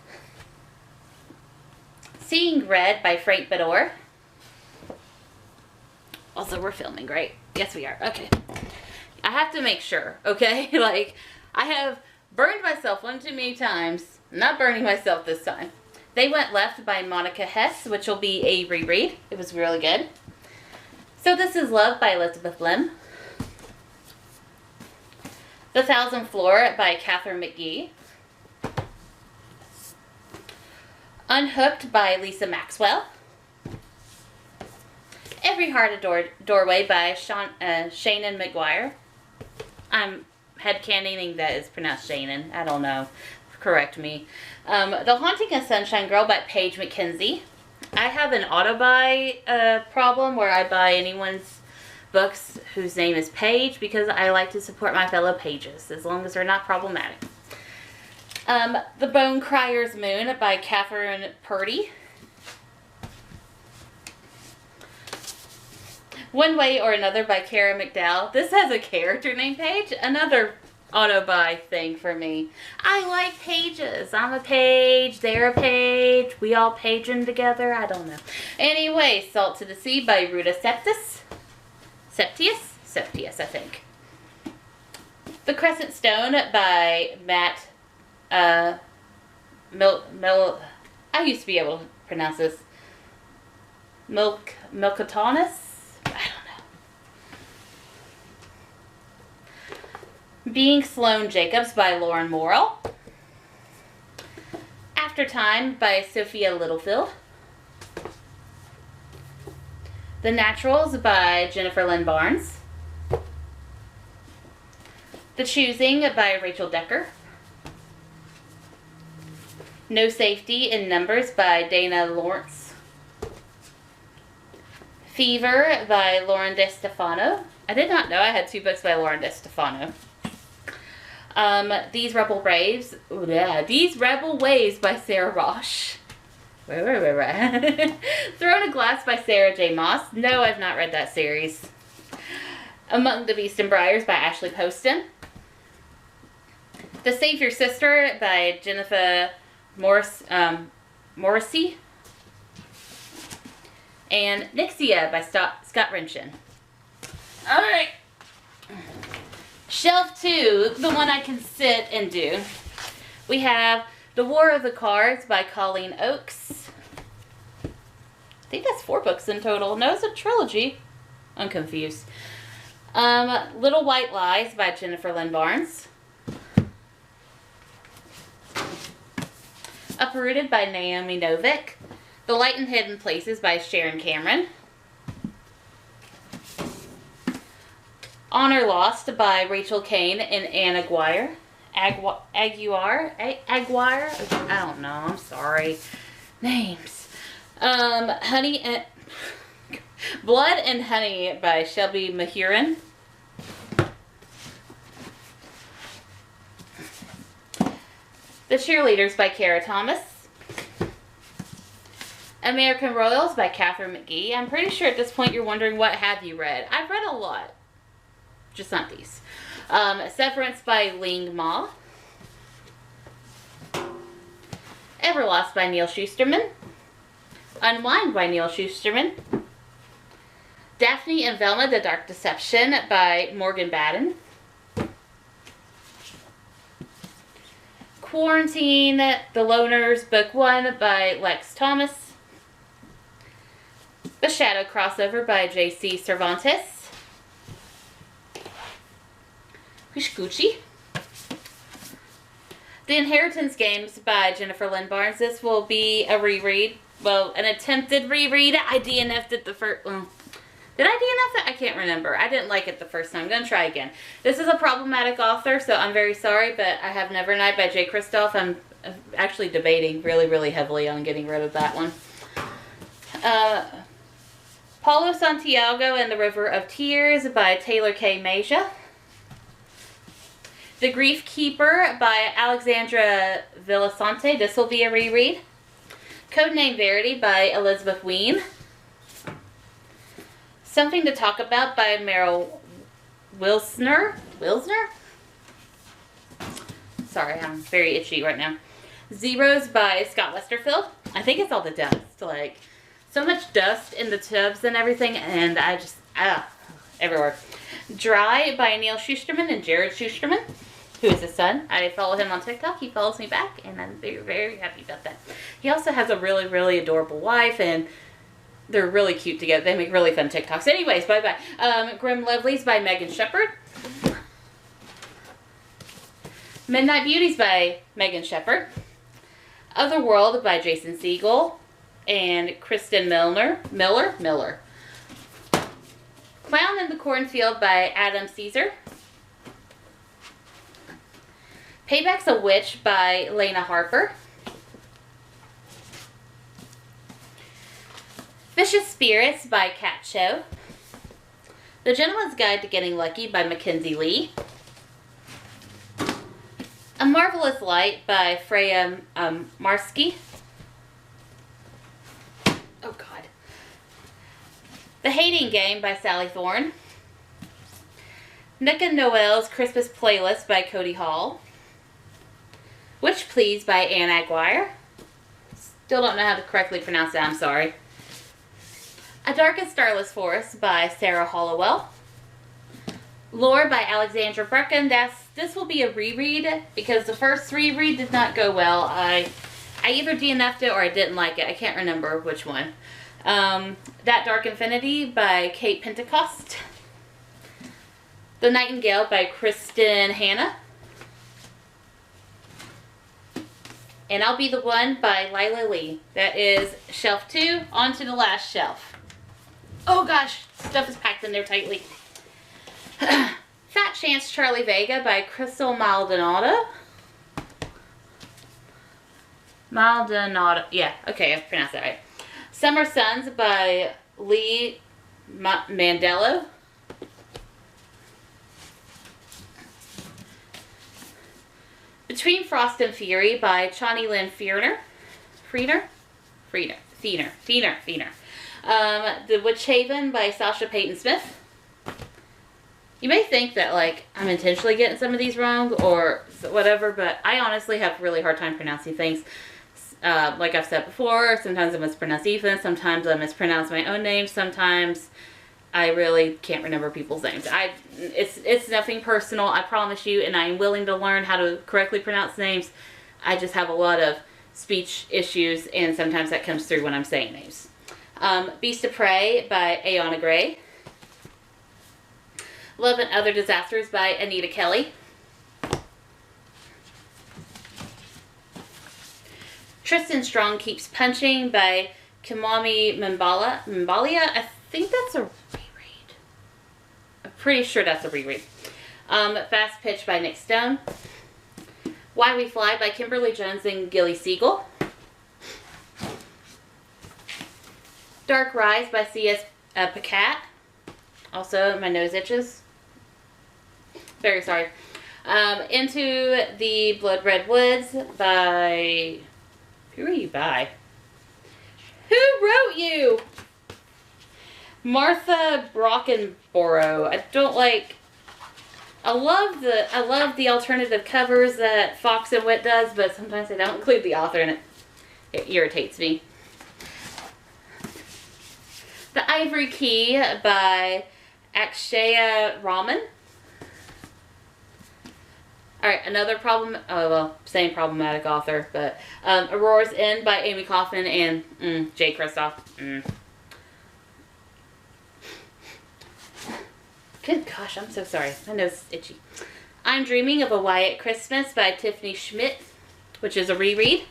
Seeing Red by Frank Bador. Also, we're filming, right? Yes, we are. Okay. I have to make sure, okay? Like, I have burned myself one too many times. I'm not burning myself this time. They Went Left by Monica Hess, which will be a reread. It was really good. So This Is Love by Elizabeth Lim. The 1,000th Floor by Catherine McGee. Unhooked by Lisa Maxwell. Every Heart a Doorway by Shannon McGuire. I'm headcanoning that is pronounced Shannon. I don't know. Correct me. The Haunting of Sunshine Girl by Paige McKenzie. I have an auto-buy problem where I buy anyone's books whose name is Paige because I like to support my fellow Pages as long as they're not problematic. The Bone Crier's Moon by Catherine Purdy. One Way or Another by Kara McDowell. This has a character named Paige. Another auto-buy thing for me. I like pages. I'm a page. They're a page. We all paging together. I don't know. Anyway, Salt to the Sea by Ruta Septius, I think. The Crescent Stone by Matt I used to be able to pronounce this. Milkotanis? I don't know. Being Sloane Jacobs by Lauren Morrill. After Time by Sophia Littlefield. The Naturals by Jennifer Lynn Barnes. The Choosing by Rachel Decker. No Safety in Numbers by Dana Lawrence. Fever by Lauren DeStefano. I did not know I had 2 books by Lauren DeStefano. These Rebel Waves by Sarah Rosh. Throne of Glass by Sarah J. Maas. No, I've not read that series. Among the Beast and Briars by Ashley Poston. The Save Your Sister by Jennifer Morrissey. And Nixia by Scott Ringen. Alright. Shelf 2, the one I can sit and do. We have The War of the Cards by Colleen Oakes. I think that's 4 books in total. No, it's a trilogy. I'm confused. Little White Lies by Jennifer Lynn Barnes. Uprooted by Naomi Novik. The Light and Hidden Places by Sharon Cameron. Honor Lost by Rachel Kane and Anne Aguirre. Aguirre? I don't know. I'm sorry. Names. Honey and Blood and Honey by Shelby Mahurin. The Cheerleaders by Kara Thomas. American Royals by Catherine McGee. I'm pretty sure at this point you're wondering, what have you read? I've read a lot. Just not these. Severance by Ling Ma. Everlost by Neil Shusterman. Unwind by Neil Shusterman. Daphne and Velma, The Dark Deception by Morgan Baden. Quarantine, The Loners, Book 1 by Lex Thomas. The Shadow Crossover by J.C. Cervantes. Gucci. The Inheritance Games by Jennifer Lynn Barnes. This will be a reread. Well, an attempted reread. I DNF'd it the first... Well, did I DNF it? I can't remember. I didn't like it the first time. I'm going to try again. This is a problematic author, so I'm very sorry, but I have Never Night by J. Kristoff. I'm actually debating really, really heavily on getting rid of that one. Paulo Santiago and the River of Tears by Taylor K. Masia. The Grief Keeper by Alexandra Villasante. This will be a reread. Codename Verity by Elizabeth Wein. Something to Talk About by Meryl Wilsner. Wilsner? Sorry, I'm very itchy right now. Zeros by Scott Westerfield. I think it's all the dust. Like, so much dust in the tubs and everything, and I just, everywhere. Dry by Neil Shusterman and Jared Shusterman, who is his son. I follow him on TikTok. He follows me back, and I'm very, very happy about that. He also has a really, really adorable wife, and they're really cute together. They make really fun TikToks. Anyways, bye-bye. Grim Lovelies by Megan Shepherd. Midnight Beauties by Megan Shepherd. Otherworld by Jason Segel and Kristen Miller. Clown in the Cornfield by Adam Caesar. Payback's a Witch by Lena Harper. Vicious Spirits by Kat Cho. The Gentleman's Guide to Getting Lucky by Mackenzie Lee. A Marvelous Light by Freya Marsky. Oh, God. The Hating Game by Sally Thorne. Nick and Noel's Christmas Playlist by Cody Hall. Witch Please by Anne Aguirre. Still don't know how to correctly pronounce that, I'm sorry. A Dark and Starless Forest by Sarah Hollowell. Lore by Alexandra Brecken. This will be a reread because the first reread did not go well. I either DNF'd it or I didn't like it. I can't remember which one. That Dark Infinity by Kate Pentecost. The Nightingale by Kristen Hanna. And I'll Be the One by Lila Lee. That is shelf 2. On to the last shelf. Oh gosh, stuff is packed in there tightly. Fat Chance Charlie Vega by Crystal Maldonado. Yeah, okay, I pronounced that right. Summer Suns by Lee Mandello. Between Frost and Fury by Chani Lynn Feener. The Witch Haven by Sasha Payton Smith. You may think that, like, I'm intentionally getting some of these wrong or whatever, but I honestly have a really hard time pronouncing things. Like I've said before, sometimes I mispronounce Ethan, sometimes I mispronounce my own name, sometimes I really can't remember people's names. It's nothing personal, I promise you, and I am willing to learn how to correctly pronounce names. I just have a lot of speech issues, and sometimes that comes through when I'm saying names. Beast of Prey by Ayanna Gray. Love and Other Disasters by Anita Kelly. Tristan Strong Keeps Punching by Kimami Mbalia. I think that's a reread. I'm pretty sure that's a reread. Fast Pitch by Nick Stone. Why We Fly by Kimberly Jones and Gilly Siegel. Dark Rise by C.S. Pacat. Also, my nose itches. Very sorry. Into the Blood Red Woods by... Who are you by? Who wrote you? Martha Brockenborough. I don't like... I love the alternative covers that Fox and Wit does, but sometimes they don't include the author, and it irritates me. The Ivory Key by Akshaya Raman. Alright, another same problematic author, but Aurora's End by Amy Kaufman and J. Kristoff. Good gosh, I'm so sorry. My nose is itchy. I'm Dreaming of a Wyatt Christmas by Tiffany Schmidt. which is a reread.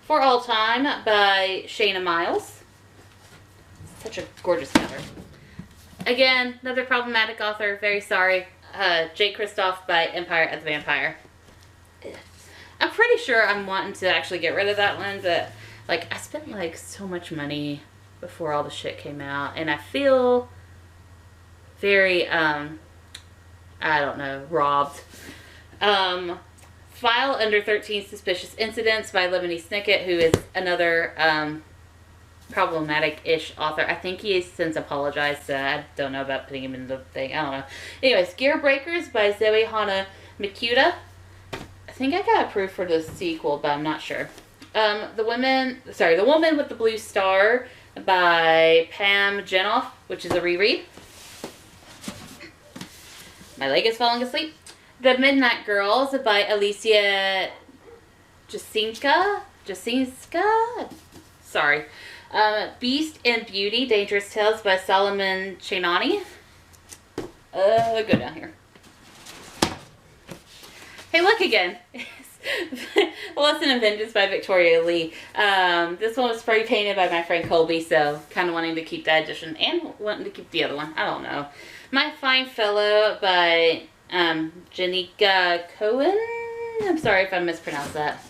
For All Time by Shayna Miles. Such a gorgeous cover. Again, another problematic author. Very sorry. Jay Kristoff by Empire of the Vampire. I'm pretty sure I'm wanting to actually get rid of that one, but like I spent like so much money before all the shit came out, and I feel very I don't know, robbed. File Under 13 Suspicious Incidents by Lemony Snicket, who is another problematic-ish author. I think he has since apologized, so I don't know about putting him in the thing. I don't know. Anyways, Gear Breakers by Zoe Hana Mikuta. I think I got approved for the sequel, but I'm not sure. The Woman with the Blue Star by Pam Jenoff, which is a reread. My leg is falling asleep. The Midnight Girls by Alicia Jasinska. Sorry. Beast and Beauty, Dangerous Tales by Solomon Chainani. Go down here. Hey, look again. Lesson in Vengeance by Victoria Lee. This one was spray painted by my friend Colby, so kind of wanting to keep that edition and wanting to keep the other one. I don't know. My Fine Fellow by Janika Cohen. I'm sorry if I mispronounced that.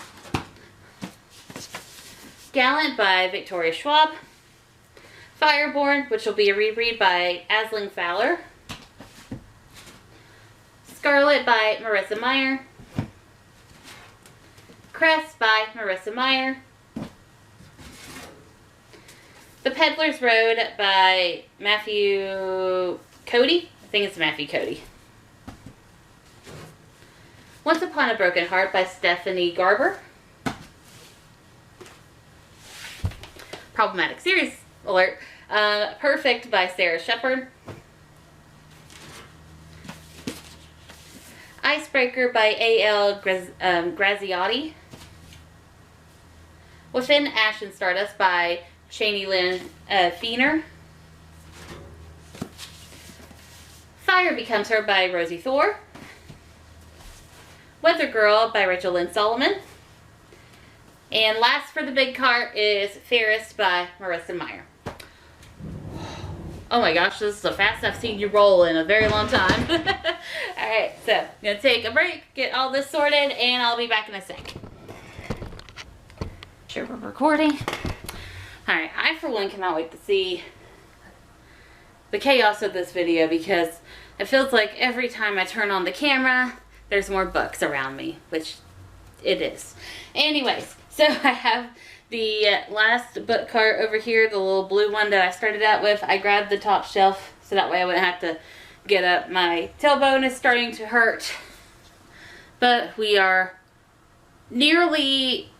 Gallant by Victoria Schwab. Fireborn, which will be a reread by Aisling Fowler. Scarlet by Marissa Meyer. Crest by Marissa Meyer. The Peddler's Road by Matthew Cody. I think it's Matthew Cody. Once Upon a Broken Heart by Stephanie Garber. Problematic series alert. Perfect by Sarah Shepard. Icebreaker by A.L. Graziotti. Within Ash and Stardust by Shani Lynn Feener. Fire Becomes Her by Rosie Thor. Weather Girl by Rachel Lynn Solomon. And last for the big cart is Fairest by Marissa Meyer. Oh my gosh, this is the fastest I've seen you roll in a very long time. Alright, so I'm going to take a break, get all this sorted, and I'll be back in a sec. Sure we're recording. Alright, I for one cannot wait to see the chaos of this video, because it feels like every time I turn on the camera, there's more books around me, which it is. Anyways, so I have the last book cart over here, the little blue one that I started out with. I grabbed the top shelf so that way I wouldn't have to get up. My tailbone is starting to hurt, but we are nearly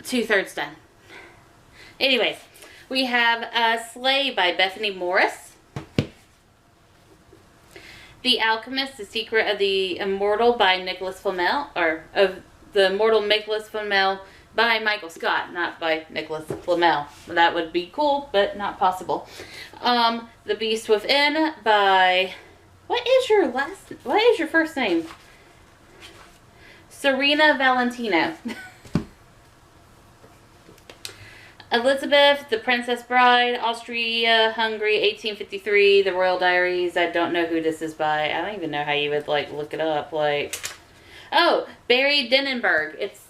2/3 done. Anyways, we have Slay by Bethany Morris. The Alchemist, The Secret of the Immortal by Nicholas Flamel, or of the Immortal Nicholas Flamel by Michael Scott, not by Nicholas Flamel. That would be cool, but not possible. The Beast Within by, what is your first name? Serena Valentino. Elizabeth, The Princess Bride, Austria, Hungary, 1853, The Royal Diaries. I don't know who this is by. I don't even know how you would, like, look it up. Like, oh, Barry Denenberg. It's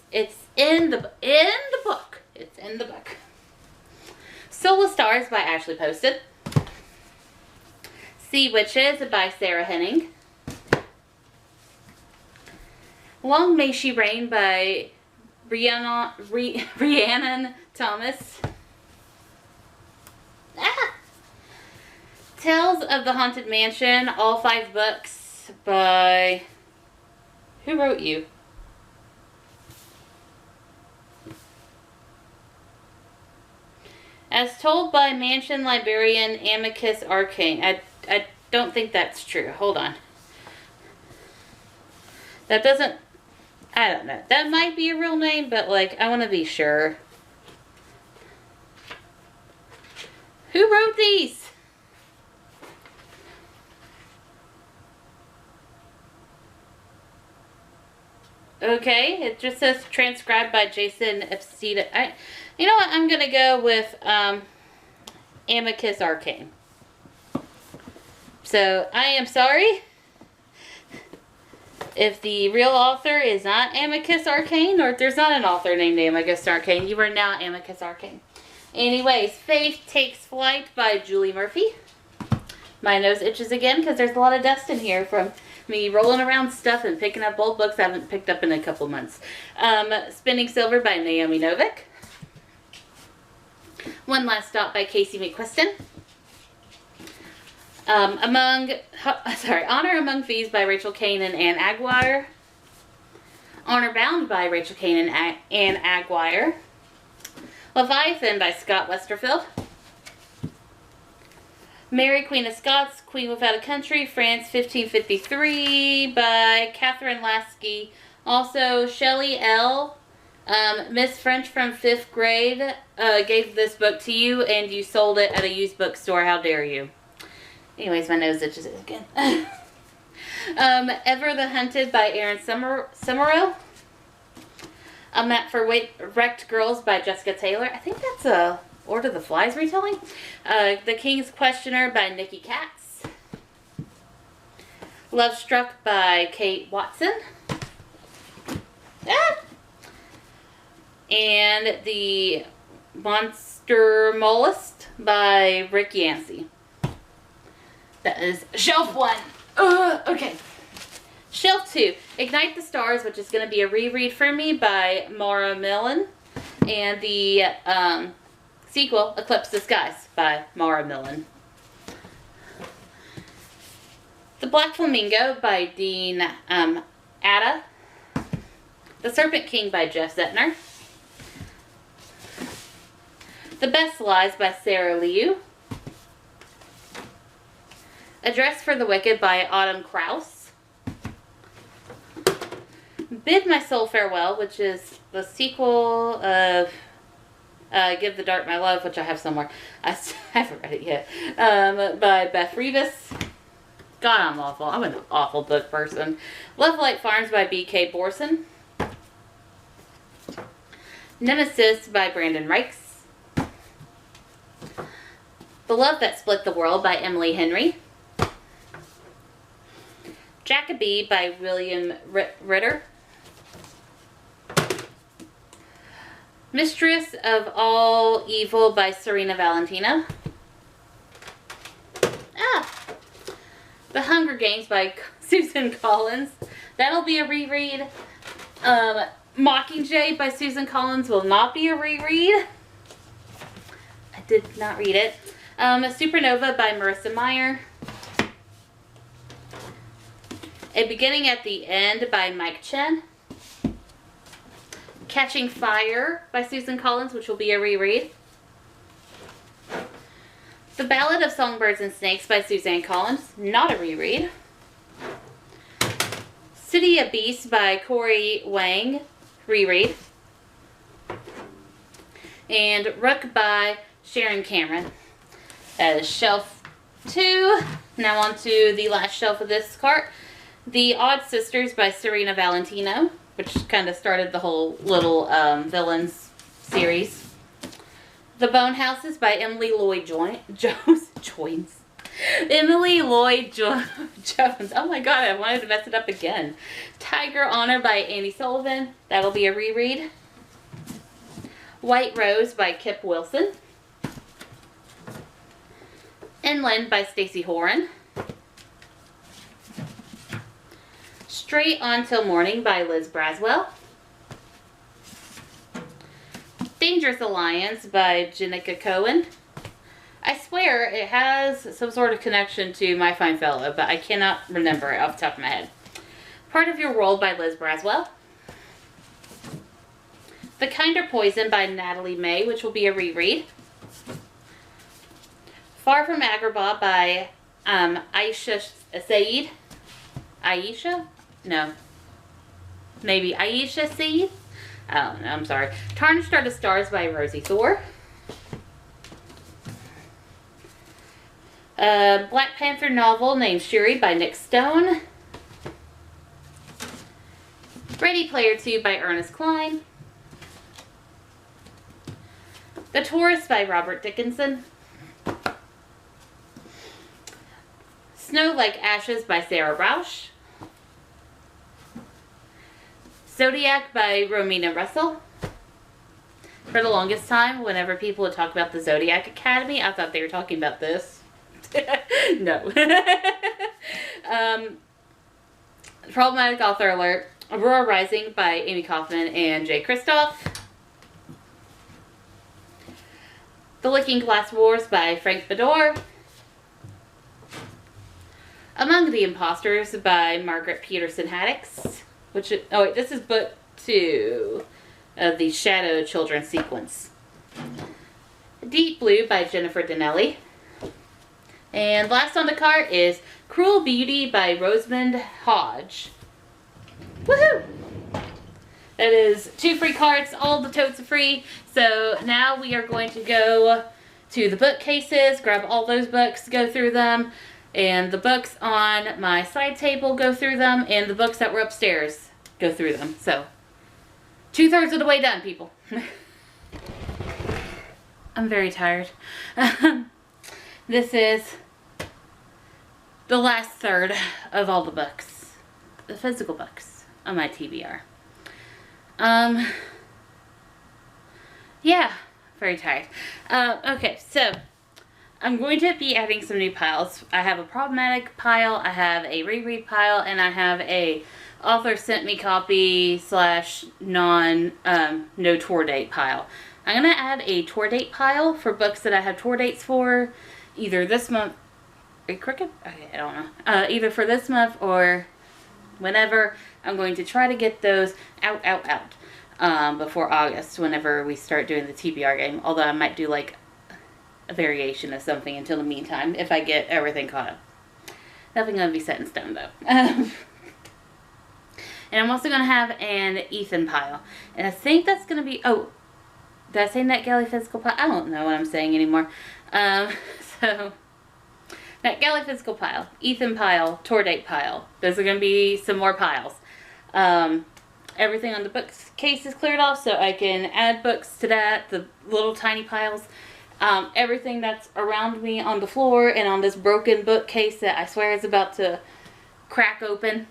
in the book. It's in the book. Soul of Stars by Ashley Posted. Sea Witches by Sarah Henning. Long May She Reign by Rhiannon Thomas. Tales of the Haunted Mansion, all 5 books by... Who wrote you? As told by Mansion Librarian Amicus Arcane. I don't think that's true. Hold on. That doesn't... I don't know. That might be a real name, but, like, I want to be sure. Who wrote these? Okay, it just says transcribed by Jason Epstein. You know what? I'm going to go with Amicus Arcane. So, I am sorry if the real author is not Amicus Arcane, or if there's not an author named Amicus Arcane. You are now Amicus Arcane. Anyways, Faith Takes Flight by Julie Murphy. My nose itches again because there's a lot of dust in here from me rolling around stuff and picking up old books I haven't picked up in a couple months. Spinning Silver by Naomi Novik. One Last Stop by Casey McQuiston. Honor Among Thieves by Rachel Kane and Anne Aguirre. Honor Bound by Rachel Kane and Anne Aguirre. Leviathan by Scott Westerfeld. Mary, Queen of Scots, Queen Without a Country, France 1553 by Catherine Lasky. Also, Shelley L. Miss French from 5th grade gave this book to you and you sold it at a used bookstore. How dare you? Anyways, my nose itches again. Ever the Hunted by Erin Summerall. A Map for Wrecked Girls by Jessica Taylor. I think that's a Lord of the Flies retelling. The King's Questioner by Nikki Katz. Love Struck by Kate Watson. And The Monster Mollusk by Rick Yancey. That is shelf 1. Okay. Shelf 2, Ignite the Stars, which is going to be a reread for me by Maura Millen. And the sequel, Eclipse the Skies by Maura Millen. The Black Flamingo by Dean Atta. The Serpent King by Jeff Zettner. The Best Lies by Sarah Liu. Address for the Wicked by Autumn Krause. Bid My Soul Farewell, which is the sequel of Give the Dark My Love, which I have somewhere. I haven't read it yet. By Beth Revis. God, I'm awful. I'm an awful book person. Love Light Farms by B.K. Borson. Nemesis by Brandon Reichs. The Love That Split the World by Emily Henry. Jacoby by William Ritter. Mistress of All Evil by Serena Valentino. The Hunger Games by Susan Collins. That'll be a reread. Mockingjay by Susan Collins will not be a reread. I did not read it. Supernova by Marissa Meyer. A Beginning at the End by Mike Chen. Catching Fire by Susan Collins, which will be a reread. The Ballad of Songbirds and Snakes by Suzanne Collins, not a reread. City of Beasts by Corey Wang, reread. And Rook by Sharon Cameron. That is shelf 2. Now on to the last shelf of this cart. The Odd Sisters by Serena Valentino, which kind of started the whole little villains series. The Bone Houses by Emily Lloyd Jones. Emily Lloyd Jones. Oh my god, I wanted to mess it up again. Tiger Honor by Annie Sullivan. That'll be a reread. White Rose by Kip Wilson. Inland by Stacey Horan. Straight On Till Morning by Liz Braswell. Dangerous Alliance by Jenica Cohen. I swear it has some sort of connection to My Fine Fellow, but I cannot remember it off the top of my head. Part of Your World by Liz Braswell. The Kinder Poison by Natalie May, which will be a reread. Far From Agrabah by Aisha Saeed. Aisha? No. Maybe Aisha Saeed? I don't know, I'm sorry. Tarnished Are the Stars by Rosie Thor. Black Panther novel named Shuri by Nick Stone. Ready Player 2 by Ernest Cline. The Tourist by Robert Dickinson. Snow Like Ashes by Sarah Rausch. Zodiac by Romina Russell. For the longest time, whenever people would talk about the Zodiac Academy, I thought they were talking about this. No. Problematic author alert. Aurora Rising by Amy Kaufman and Jay Kristoff. The Looking Glass Wars by Frank Bador. Among the Impostors by Margaret Peterson Haddix. Oh wait, this is book 2 of the Shadow Children sequence. Deep Blue by Jennifer Donnelly. And last on the cart is Cruel Beauty by Rosamund Hodge. Woohoo! That is 2 free cards. All the totes are free. So now we are going to go to the bookcases, grab all those books, go through them. And the books on my side table, go through them. And the books that were upstairs, go through them. So, 2/3 of the way done, people. I'm very tired. This is the last third of all the books. The physical books on my TBR. Yeah, very tired. Okay, so I'm going to be adding some new piles. I have a problematic pile, I have a reread pile, and I have a author sent me copy / no tour date pile. I'm going to add a tour date pile for books that I have tour dates for either this month. Are you crooked? Okay, I don't know. Either for this month or whenever. I'm going to try to get those out before August, whenever we start doing the TBR game. Although I might do like a variation of something until the meantime, if I get everything caught up. Nothing going to be set in stone, though. And I'm also going to have an Ethan pile. And I think that's going to be... Oh, did I say NetGalley Physical pile? I don't know what I'm saying anymore. So, NetGalley Physical pile, Ethan pile, tour date pile. Those are going to be some more piles. Everything on the bookcase is cleared off, so I can add books to that, the little tiny piles. Everything that's around me on the floor and on this broken bookcase that I swear is about to crack open,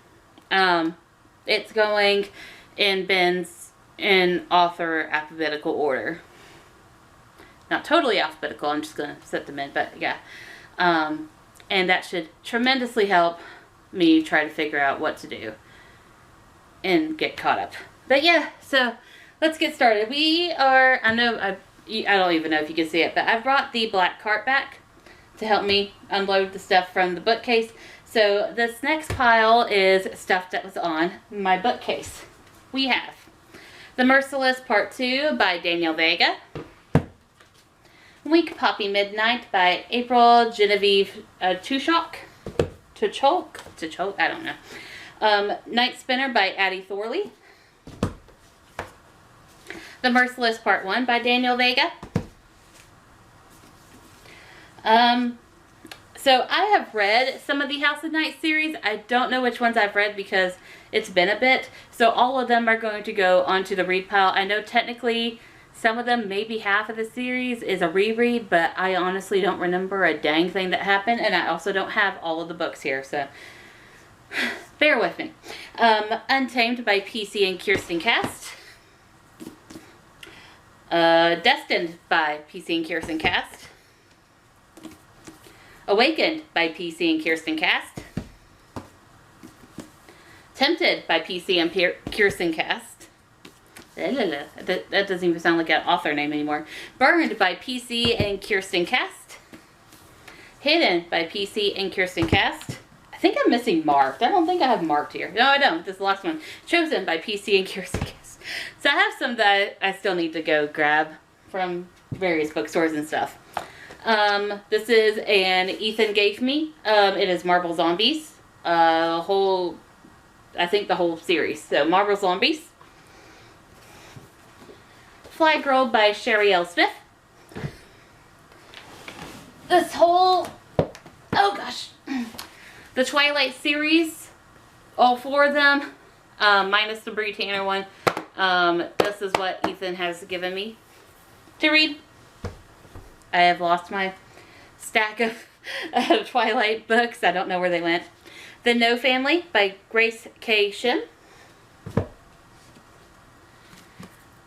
it's going in bins in author alphabetical order. Not totally alphabetical, I'm just going to set them in, but yeah. And that should tremendously help me try to figure out what to do and get caught up. But yeah, so let's get started. I don't even know if you can see it, but I brought the black cart back to help me unload the stuff from the bookcase. So this next pile is stuff that was on my bookcase. We have The Merciless Part 2 by Danielle Vega. Week Poppy Midnight by April Genevieve Tuchok, I don't know. Night Spinner by Addie Thorley. The Merciless Part 1 by Danielle Vega. So I have read some of the House of Night series. I don't know which ones I've read because it's been a bit. So all of them are going to go onto the read pile. I know technically some of them, maybe half of the series, is a reread, but I honestly don't remember a dang thing that happened, and I also don't have all of the books here, so bear with me. Untamed by PC and Kirsten Cast. Destined by PC and Kirsten Cast. Awakened by PC and Kirsten Cast. Tempted by PC and Kirsten Cast. That doesn't even sound like an author name anymore. Burned by PC and Kirsten Cast. Hidden by PC and Kirsten Cast. I think I'm missing marked. I don't think I have marked here. No, I don't. This is the last one. Chosen by PC and Kirsten Cast. So I have some that I still need to go grab from various bookstores and stuff. This is an Ethan gave me. It is Marble Zombies. I think the whole series. So Marble Zombies. Fly Girl by Sherry L. Smith. This whole, oh gosh, the Twilight series, all 4 of them. minus the Bree Tanner one. This is what Ethan has given me to read. I have lost my stack of Twilight books. I don't know where they went. The No Family by Grace K. Shim.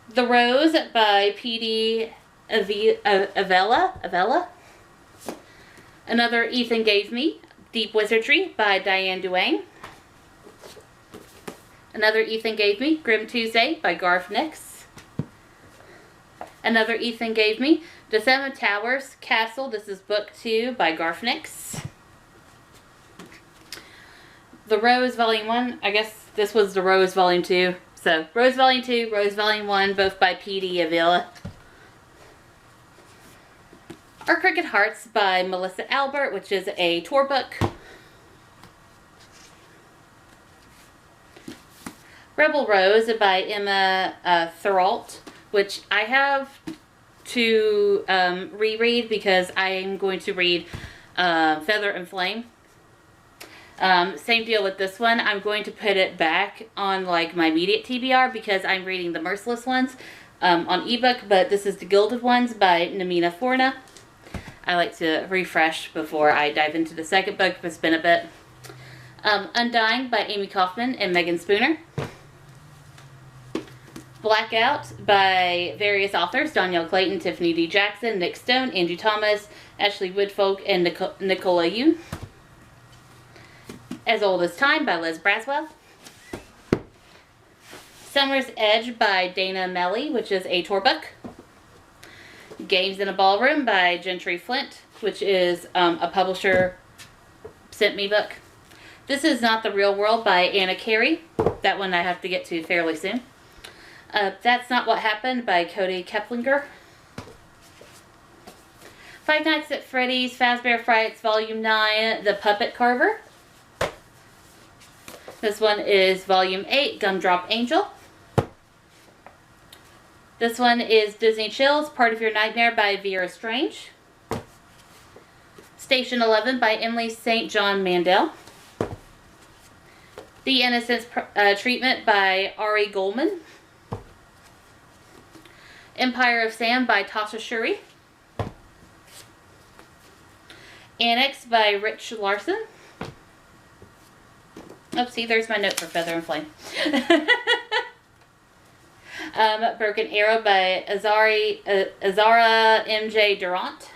The Rose by P.D. Avella. Another Ethan gave me, Deep Wizardry by Diane Duane. Another Ethan gave me, Grim Tuesday by Garth Nix. Another Ethan gave me, The Seven Towers Castle. This is book 2 by Garth Nix. The Rose Volume 1. I guess this was The Rose Volume 2. So, Rose Volume 2, Rose Volume 1, both by P.D. Avila. Our Cricket Hearts by Melissa Albert, which is a tour book. Rebel Rose by Emma Therault, which I have to reread because I am going to read Feather and Flame. Same deal with this one. I'm going to put it back on like my immediate TBR because I'm reading the Merciless ones on ebook, but this is the Gilded Ones by Namina Forna. I like to refresh before I dive into the second book. It's been a bit. Undying by Amy Kaufman and Megan Spooner. Blackout by various authors, Danielle Clayton, Tiffany D. Jackson, Nick Stone, Andrew Thomas, Ashley Woodfolk, and Nicola Yoon. As Old as Time by Liz Braswell. Summer's Edge by Dana Melly, which is a tour book. Games in a Ballroom by Gentry Flint, which is a publisher sent me book. This Is Not the Real World by Anna Carey. That one I have to get to fairly soon. That's Not What Happened by Cody Keplinger. Five Nights at Freddy's Fazbear Frights Volume 9, The Puppet Carver. This one is Volume 8, Gumdrop Angel. This one is Disney Chills, Part of Your Nightmare by Vera Strange. Station 11 by Emily St. John Mandel. The Innocence Treatment by Ari Goldman. Empire of Sam by Tasha Shuri. Annex by Rich Larson. Oh, see, there's my note for Feather and Flame. Broken Arrow by Azara M.J. Durant.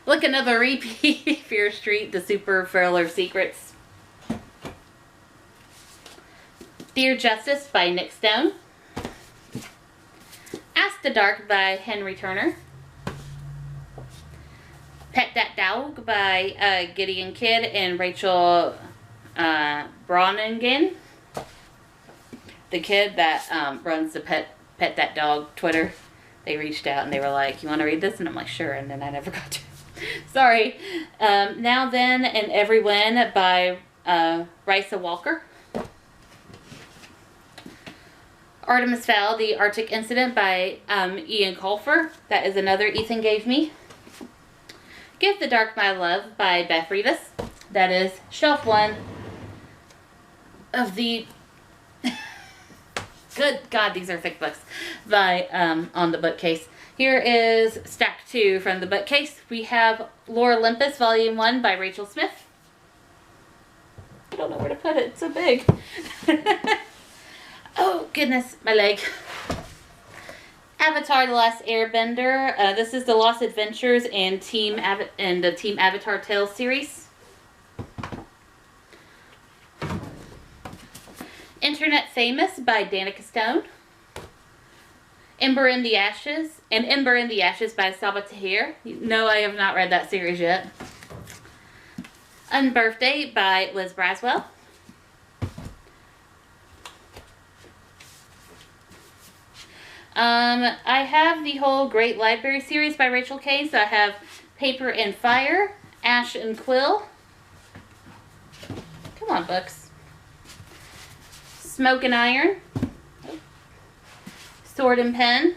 Look, another repeat. Fear Street, The Super Furler Secrets. Dear Justice by Nick Stone. Ask the Dark by Henry Turner. Pet That Dog by Gideon Kidd and Rachel Browningen. The kid that runs the Pet That Dog Twitter. They reached out and they were like, you want to read this? And I'm like, sure. And then I never got to. Sorry. Now Then and Every Win by Risa Walker. Artemis Fowl, The Arctic Incident by Ian Colfer. That is another Ethan gave me. Give the Dark My Love by Beth Rivas. That is shelf 1 of the... Good God, these are thick books. By On the Bookcase. Here is stack 2 from the bookcase. We have Lore Olympus, Volume 1 by Rachel Smith. I don't know where to put it. It's so big. Oh, goodness. My leg. Avatar: The Last Airbender. This is the Lost Adventures and the Team Avatar Tales series. Internet Famous by Danica Stone. Ember in the Ashes. And Ember in the Ashes by Saba Tahir. No, I have not read that series yet. Unbirthday by Liz Braswell. I have the whole Great Library series by Rachel K. So I have Paper and Fire, Ash and Quill. Come on, books. Smoke and Iron. Sword and Pen.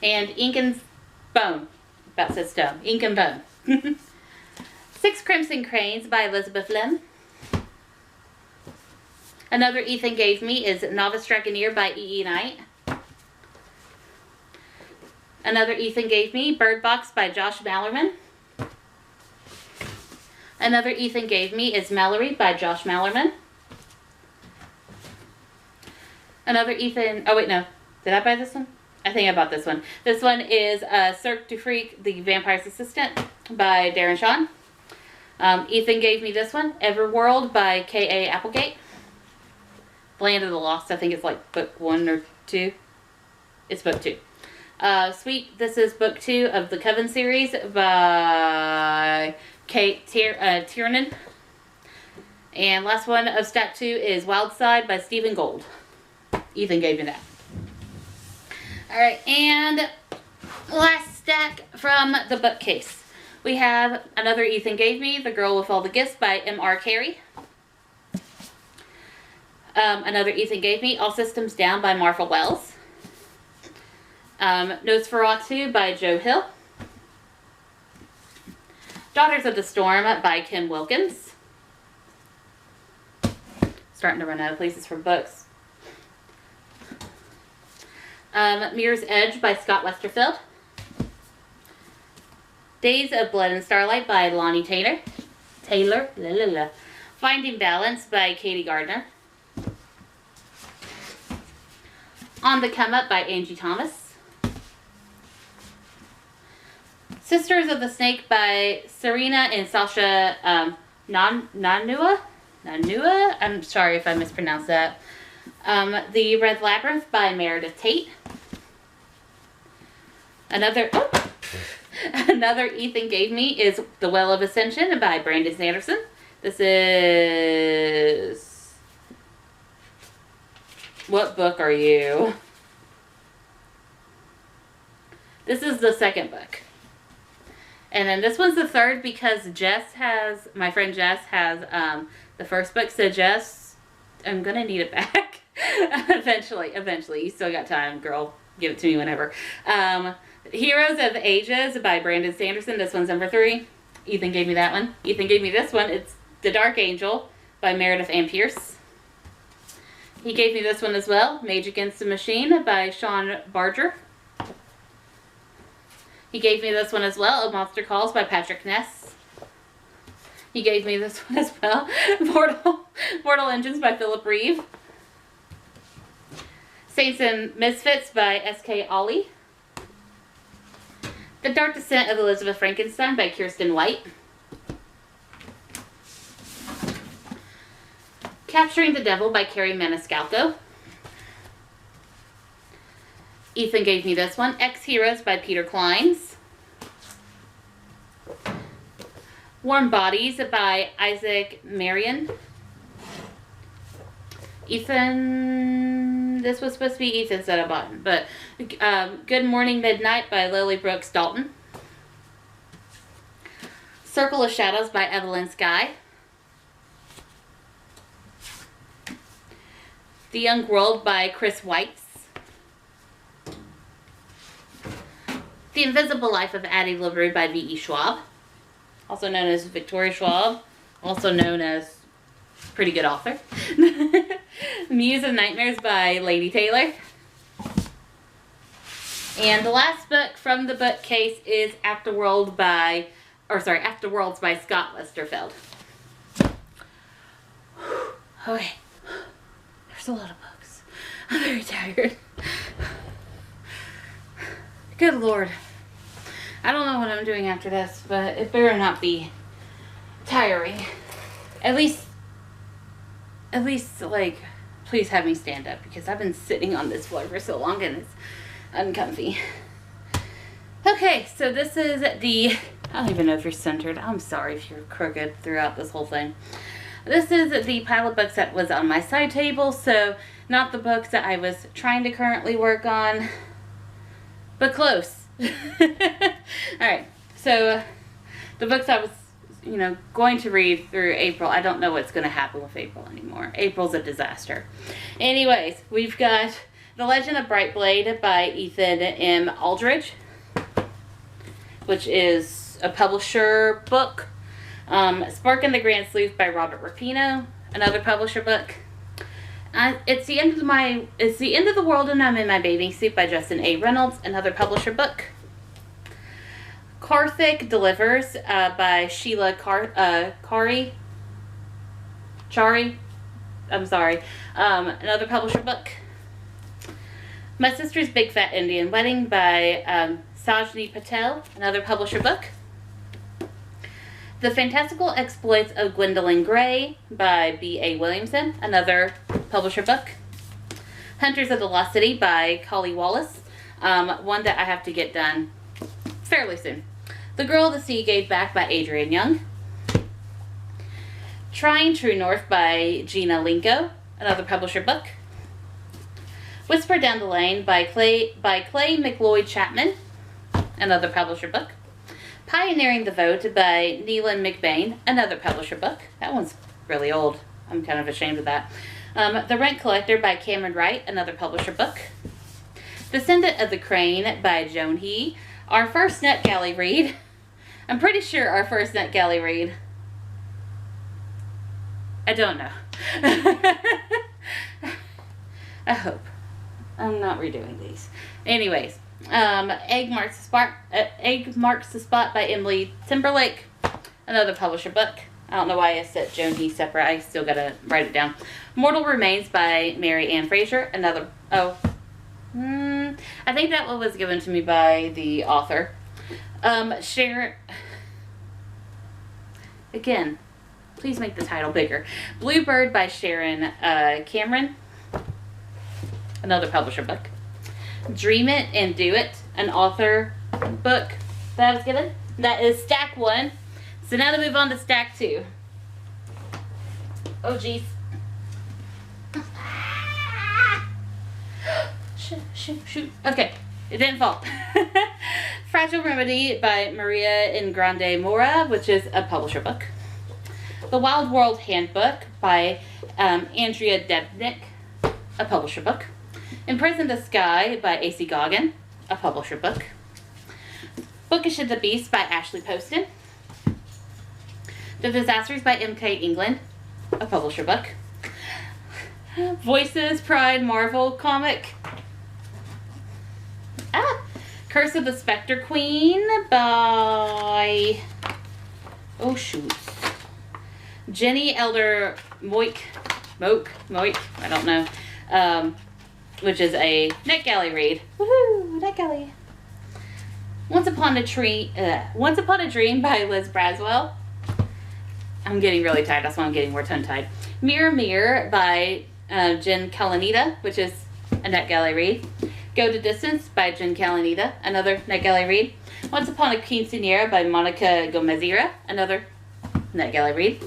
And Ink and Bone. About said stone. Ink and Bone. Six Crimson Cranes by Elizabeth Lim. Another Ethan gave me is Novice Dragoneer by E.E. Knight. Another Ethan gave me, Bird Box by Josh Malerman. Another Ethan gave me is Mallory by Josh Malerman. Another Ethan, oh wait, no. Did I buy this one? I think I bought this one. This one is Cirque du Freak, The Vampire's Assistant by Darren Shawn. Ethan gave me this one, Everworld by K.A. Applegate. Land of the Lost, I think it's like book 1 or 2. It's book 2. Sweet, this is book 2 of the Coven series by Kate Tiernan. And last one of stack 2 is Wild Side by Stephen Gould. Ethan gave me that. Alright, and last stack from the bookcase. We have another Ethan gave me, The Girl with All the Gifts by M.R. Carey. Another Ethan gave me, All Systems Down by Martha Wells. Nosferatu by Joe Hill. Daughters of the Storm by Kim Wilkins. Starting to run out of places for books. Mirror's Edge by Scott Westerfeld. Days of Blood and Starlight by Lonnie Taylor. Finding Balance by Katie Gardner. On the Come Up by Angie Thomas. Sisters of the Snake by Serena and Sasha Nanua? I'm sorry if I mispronounced that. The Red Labyrinth by Meredith Tate. Another Ethan gave me is The Well of Ascension by Brandon Sanderson. This is... What book are you? This is the second book. And then this one's the third because my friend Jess has the first book. So Jess, I'm going to need it back. Eventually. You still got time, girl. Give it to me whenever. Heroes of the Ages by Brandon Sanderson. This one's number 3. Ethan gave me that one. Ethan gave me this one. It's The Dark Angel by Meredith Ann Pierce. He gave me this one as well. Mage Against the Machine by Sean Barger. He gave me this one as well. A Monster Calls by Patrick Ness. He gave me this one as well. Mortal Engines by Philip Reeve. Saints and Misfits by S.K. Ollie. The Dark Descent of Elizabeth Frankenstein by Kirsten White. Capturing the Devil by Carrie Maniscalco. Ethan gave me this one. Ex-Heroes by Peter Clines. Warm Bodies by Isaac Marion. Ethan, this was supposed to be Ethan's that I bought, but Good Morning Midnight by Lily Brooks Dalton. Circle of Shadows by Evelyn Skye. The Young World by Chris Weitz. The Invisible Life of Addie LaRue by V.E. Schwab. Also known as Victoria Schwab. Also known as pretty good author. Muse of Nightmares by Lady Taylor. And the last book from the bookcase is Afterworlds by Scott Westerfeld. Okay. There's a lot of books. I'm very tired. Good Lord. I don't know what I'm doing after this, but it better not be tiring. At least, like, please have me stand up because I've been sitting on this floor for so long and it's uncomfy. Okay, so this is I don't even know if you're centered. I'm sorry if you're crooked throughout this whole thing. This is the pile of books that was on my side table, so not the books that I was trying to currently work on, but close. Alright, so the books I was, going to read through April. I don't know what's going to happen with April anymore. April's a disaster. Anyways, we've got The Legend of Brightblade by Ethan M. Aldridge, which is a publisher book. Spark and the Grand Sleuth by Robert Rapino, another publisher book. It's the end of the world and I'm in my bathing suit by Justin A. Reynolds, another publisher book. Karthik Delivers by Sheila Chari. I'm sorry. Another publisher book. My Sister's Big Fat Indian Wedding by Sajni Patel, another publisher book. The Fantastical Exploits of Gwendolyn Gray by B.A. Williamson, another publisher book. Hunters of the Lost City by Collie Wallace, one that I have to get done fairly soon. The Girl the Sea Gave Back by Adrienne Young. Trying True North by Gina Linko, another publisher book. Whisper Down the Lane by Clay McLeod Chapman, another publisher book. Pioneering the Vote by Neelan McBain, another publisher book. That one's really old. I'm kind of ashamed of that. The Rent Collector by Cameron Wright, another publisher book. Descendant of the Crane by Joan He. Our first NetGalley read. I'm pretty sure our first NetGalley read. I don't know. I hope. I'm not redoing these. Anyways, Egg Marks the Spot by Emily Timberlake, another publisher book. I don't know why I said Joan He separate. I still gotta write it down. Mortal Remains by Mary Ann Fraser, another. I think that one was given to me by the author. Sharon. Again, please make the title bigger. Bluebird by Sharon Cameron, another publisher book. Dream It and Do It, an author book that I was given. That is stack 1. So now to move on to stack 2. Oh, jeez. Shoot. Okay, it didn't fall. Fragile Remedy by Maria Ingrande Mora, which is a publisher book. The Wild World Handbook by Andrea Debnick, a publisher book. Imprisoned the Sky by A.C. Goggin, a publisher book. Bookish of the Beast by Ashley Poston. The Disasters by M.K. England, a publisher book. Voices, Pride, Marvel comic. Curse of the Spectre Queen by... oh, shoot. Jenny Elder Moik, I don't know. Which is a NetGalley read. Woohoo! NetGalley. Once Upon a Dream by Liz Braswell. I'm getting really tired. That's why I'm getting more tongue-tied. Mirror Mirror by Jen Kalanita, which is a NetGalley read. Go to Distance by Jen Kalanita, another NetGalley read. Once Upon a Quinceañera by Monica Gomezira, another NetGalley read.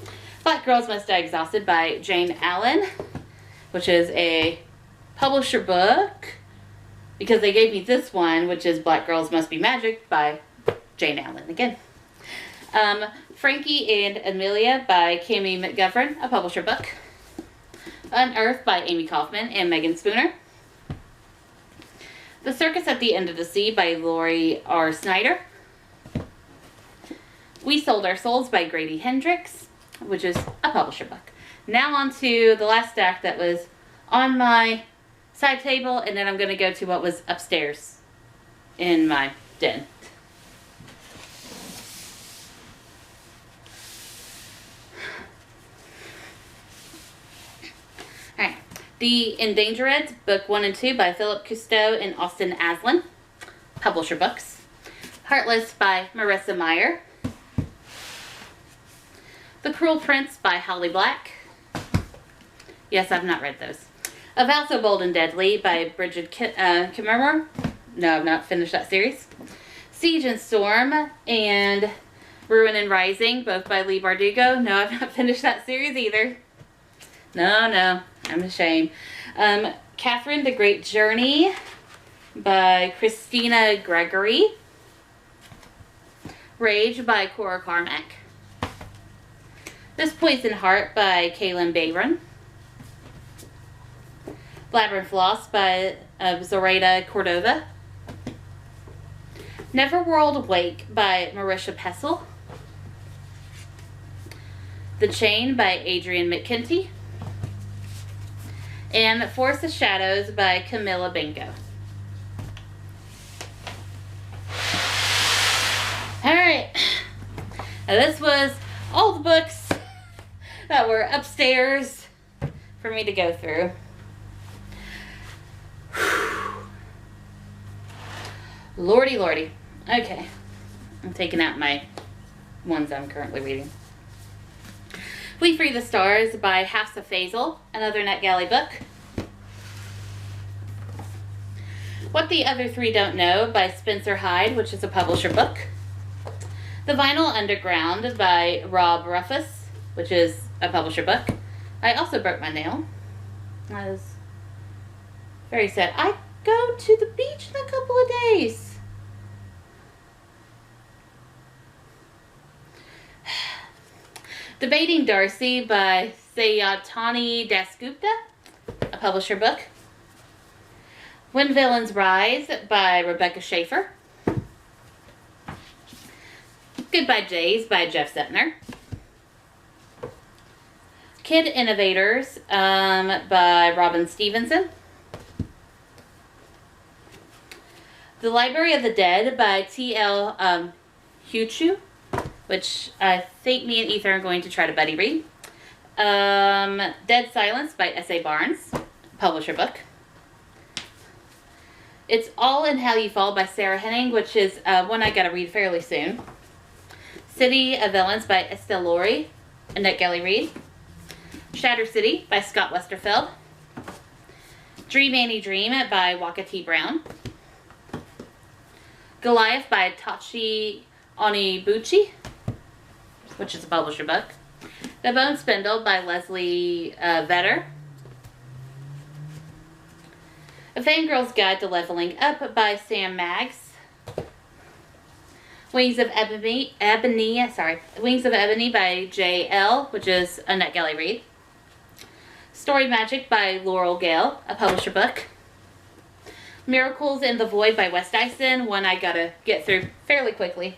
Black Girls Must Die Exhausted by Jane Allen, which is a publisher book, because they gave me this one, which is Black Girls Must Be Magic by Jane Allen again. Frankie and Amelia by Cami McGovern, a publisher book. Unearthed by Amy Kaufman and Megan Spooner. The Circus at the End of the Sea by Lori R. Snyder. We Sold Our Souls by Grady Hendrix, which is a publisher book. Now on to the last stack that was on my side table, and then I'm going to go to what was upstairs in my den. Alright. The Endangered, Book 1 and 2 by Philip Cousteau and Austin Aslin, publisher books. Heartless by Marissa Meyer. The Cruel Prince by Holly Black. Yes, I've not read those. A Vow So Bold and Deadly by Bridget Kimmerer. No, I've not finished that series. Siege and Storm and Ruin and Rising, both by Leigh Bardugo. No, I've not finished that series either. No, I'm ashamed. Catherine the Great Journey by Christina Gregory. Rage by Cora Carmack. This Poison Heart by Kaylin Bayron. Labyrinth Lost by Zoraida Cordova. Neverworld Wake by Marisha Pessel. The Chain by Adrienne McKenty. and Forest of Shadows by Camilla Benko. Alright, now this was all the books that were upstairs for me to go through. Lordy, lordy. Okay, I'm taking out my ones I'm currently reading. We Free the Stars by House of Faisal, another NetGalley book. What the Other Three Don't Know by Spencer Hyde, which is a publisher book. The Vinyl Underground by Rob Ruffus, which is a publisher book. I also broke my nail. I was very sad. I go to the beach in a couple of days. Debating Darcy by Sayatani Dasgupta, a publisher book. When Villains Rise by Rebecca Schaefer. Goodbye Jays by Jeff Setner. Kid Innovators by Robin Stevenson. The Library of the Dead by T.L. Huchu, which I think me and Ethan are going to try to buddy read. Dead Silence by S.A. Barnes, publisher book. It's All in How You Fall by Sarah Henning, which is one I gotta read fairly soon. City of Villains by Estelle Laurie, a NetGalley read. Shatter City by Scott Westerfeld. Dream Annie Dream by Waka T. Brown. Goliath by Tachi Onibuchi, which is a publisher book. The Bone Spindle by Leslie Vedder. A Fangirl's Guide to Leveling Up by Sam Maggs. Wings of Ebony by J.L., which is a NetGalley read. Story Magic by Laurel Gale, a publisher book. Miracles in the Void by Wes Dyson, one I gotta get through fairly quickly.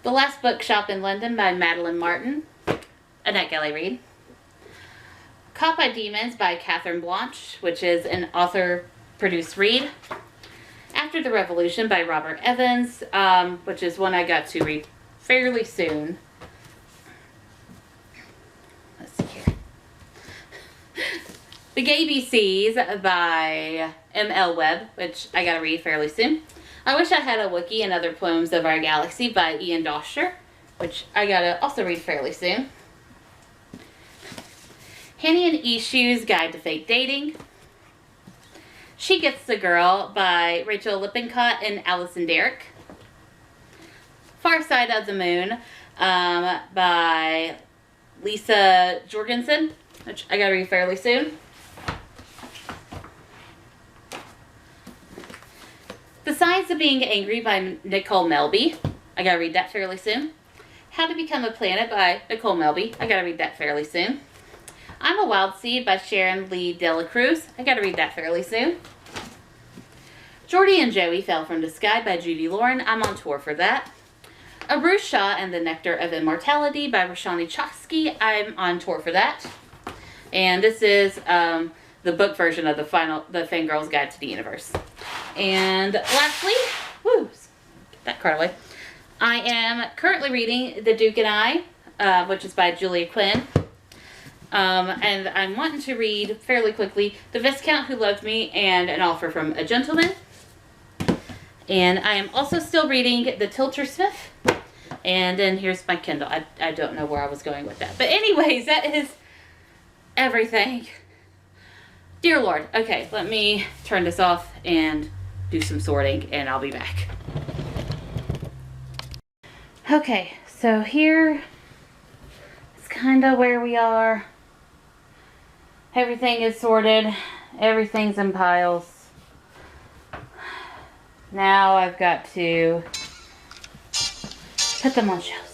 The Last Bookshop in London by Madeline Martin, a NetGalley read. Caught by Demons by Catherine Blanche, which is an author-produced read. After the Revolution by Robert Evans, which is one I got to read fairly soon. Let's see here. The Gay BCs by M.L. Webb, which I got to read fairly soon. I Wish I Had a Wookiee and Other Poems of Our Galaxy by Ian Doster, which I got to also read fairly soon. Hanny and Ishu's Guide to Fake Dating. She Gets the Girl by Rachel Lippincott and Allison Derrick. Far Side of the Moon by Lisa Jorgensen, which I gotta read fairly soon. The Science of Being Angry by Nicole Melby. I gotta read that fairly soon. How to Become a Planet by Nicole Melby. I gotta read that fairly soon. I'm a Wild Seed by Sharon Lee Dela Cruz. I gotta read that fairly soon. Jordy and Joey Fell from the Sky by Judy Lauren. I'm on tour for that. Arush Shah and the Nectar of Immortality by Roshani Chokski. I'm on tour for that. And this is the book version of the Fangirl's Guide to the Universe. And lastly, get that card away. I am currently reading The Duke and I, which is by Julia Quinn. And I'm wanting to read fairly quickly The Viscount Who Loved Me and An Offer from a Gentleman. And I am also still reading The Tiltersmith. And then here's my Kindle. I don't know where I was going with that. But anyways, that is everything. Dear Lord. Okay, let me turn this off and do some sorting, and I'll be back. Okay, so here is kind of where we are. Everything is sorted. Everything's in piles. Now I've got to put them on shelves.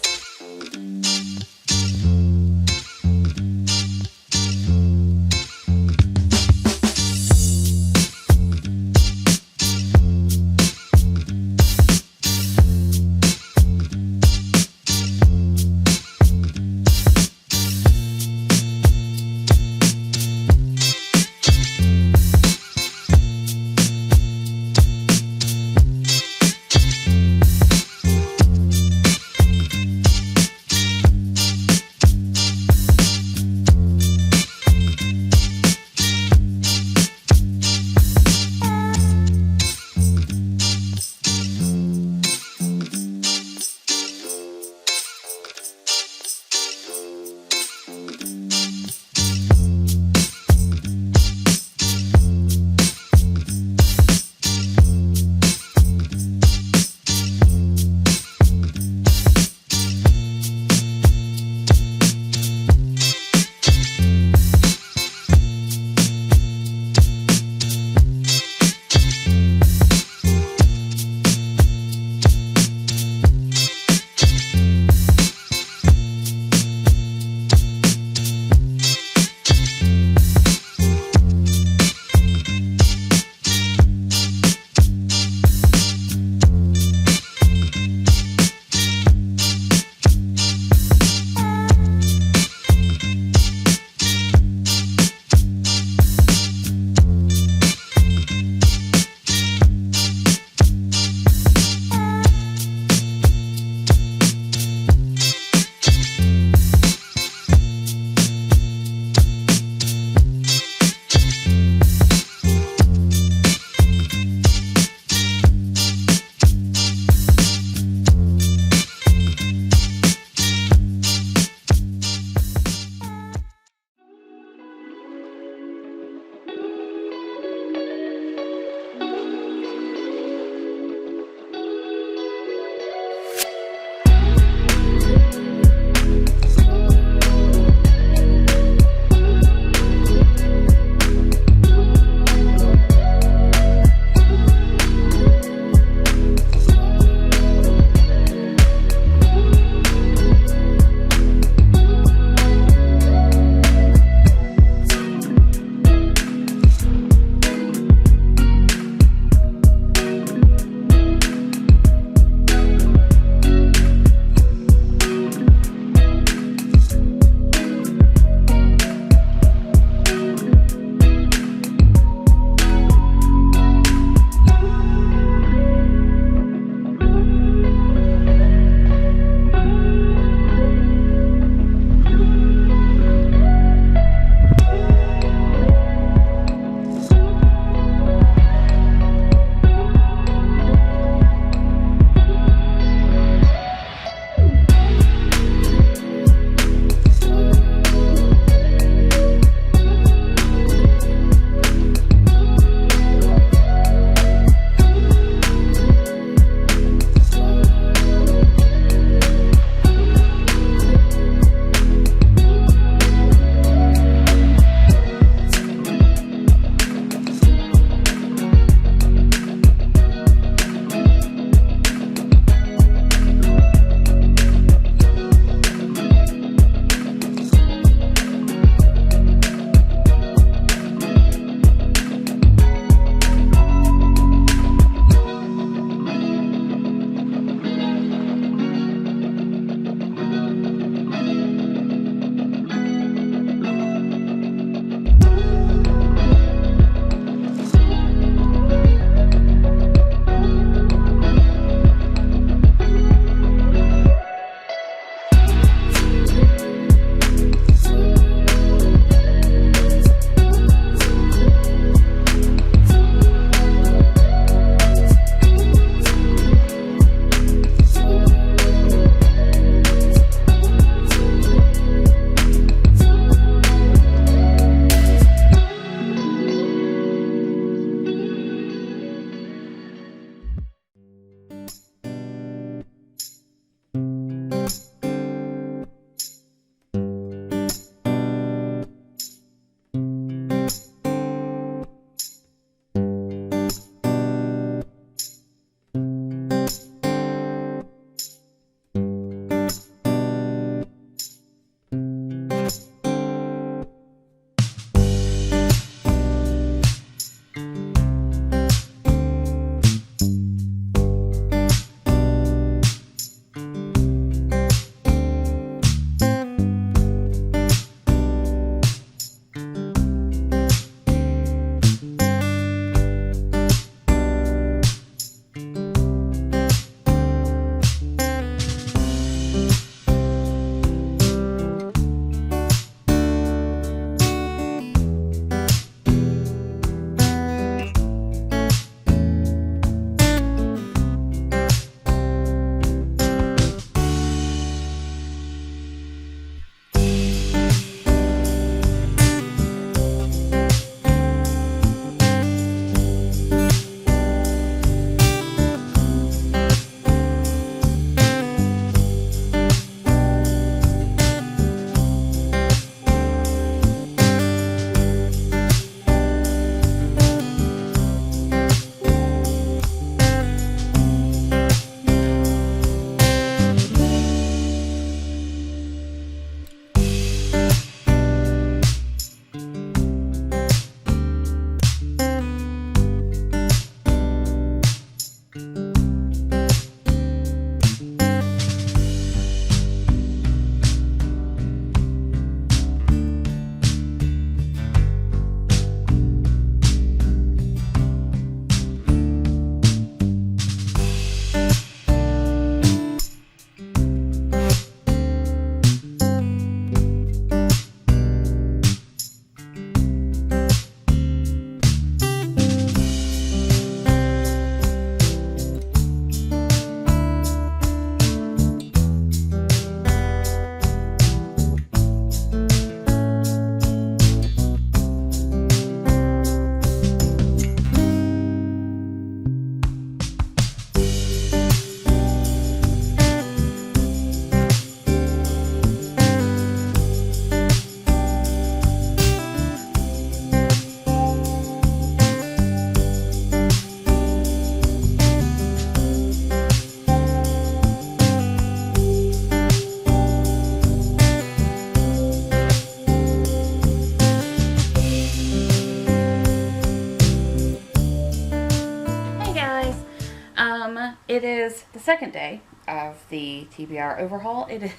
the second day of the TBR overhaul. It is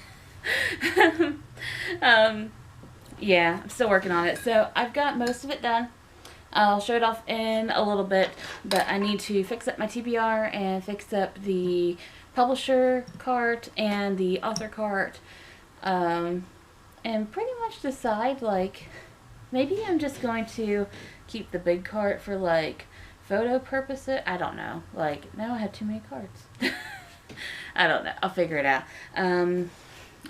yeah, I'm still working on it. So I've got most of it done. I'll show it off in a little bit, but I need to fix up my TBR and fix up the publisher cart and the author cart, and pretty much decide, like, maybe I'm just going to keep the big cart for, like, photo purposes. I don't know. Like, now I have too many carts. I don't know. I'll figure it out.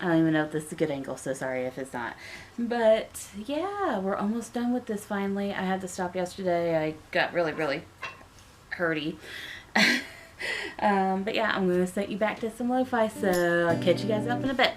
I don't even know if this is a good angle, so sorry if it's not. But, yeah, we're almost done with this finally. I had to stop yesterday. I got really, really hurty. But, yeah, I'm going to set you back to some lo-fi, so I'll catch you guys up in a bit.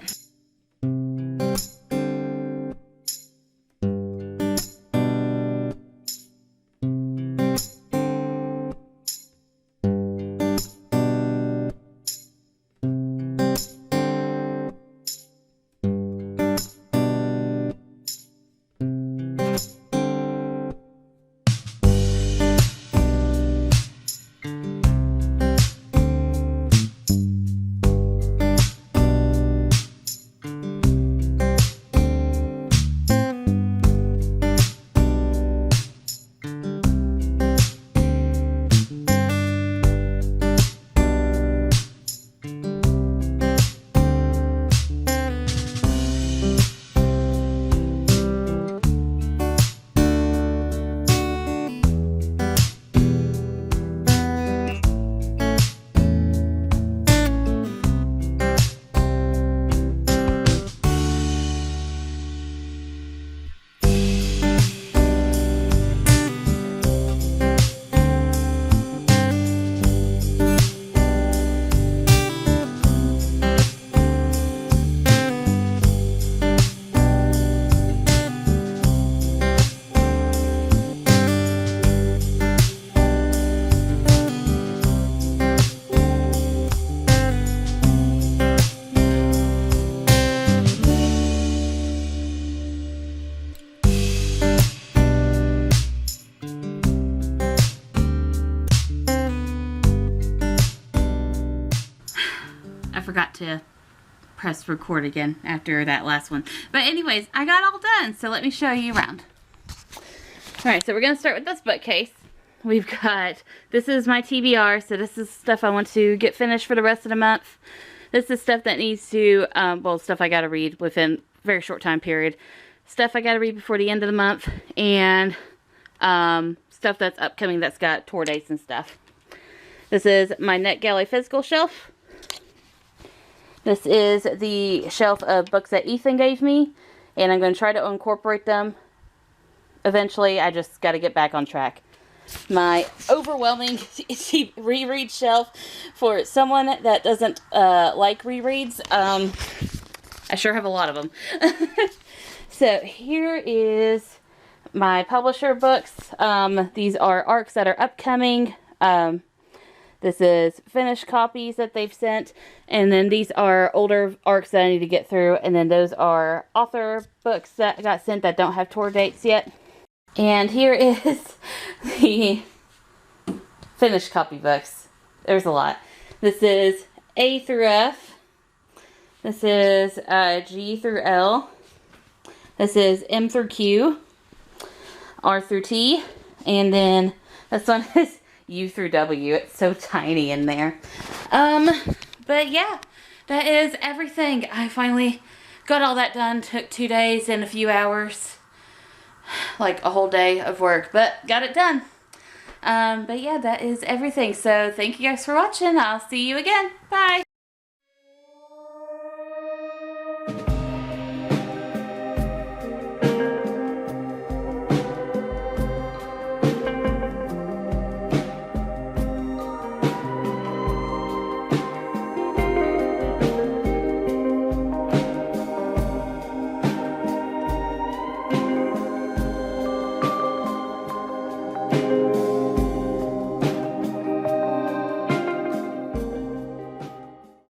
Forgot to press record again after that last one. But anyways, I got all done, so let me show you around. Alright, so we're going to start with this bookcase. We've got, this is my TBR, so this is stuff I want to get finished for the rest of the month. This is stuff that needs to, well, stuff I got to read within a very short time period. Stuff I got to read before the end of the month, and stuff that's upcoming that's got tour dates and stuff. This is my NetGalley physical shelf. This is the shelf of books that Ethan gave me, and I'm going to try to incorporate them eventually. I just got to get back on track. My overwhelming reread shelf for someone that doesn't like rereads. I sure have a lot of them. So here is my publisher books. These are ARCs that are upcoming. This is finished copies that they've sent. And then these are older ARCs that I need to get through. And then those are author books that got sent that don't have tour dates yet. And here is the finished copy books. There's a lot. This is A through F. This is G through L. This is M through Q. R through T. And then this one is U through W. It's so tiny in there. But yeah, that is everything. I finally got all that done. Took 2 days and a few hours. Like a whole day of work, but got it done. But yeah, that is everything. So thank you guys for watching. I'll see you again. Bye.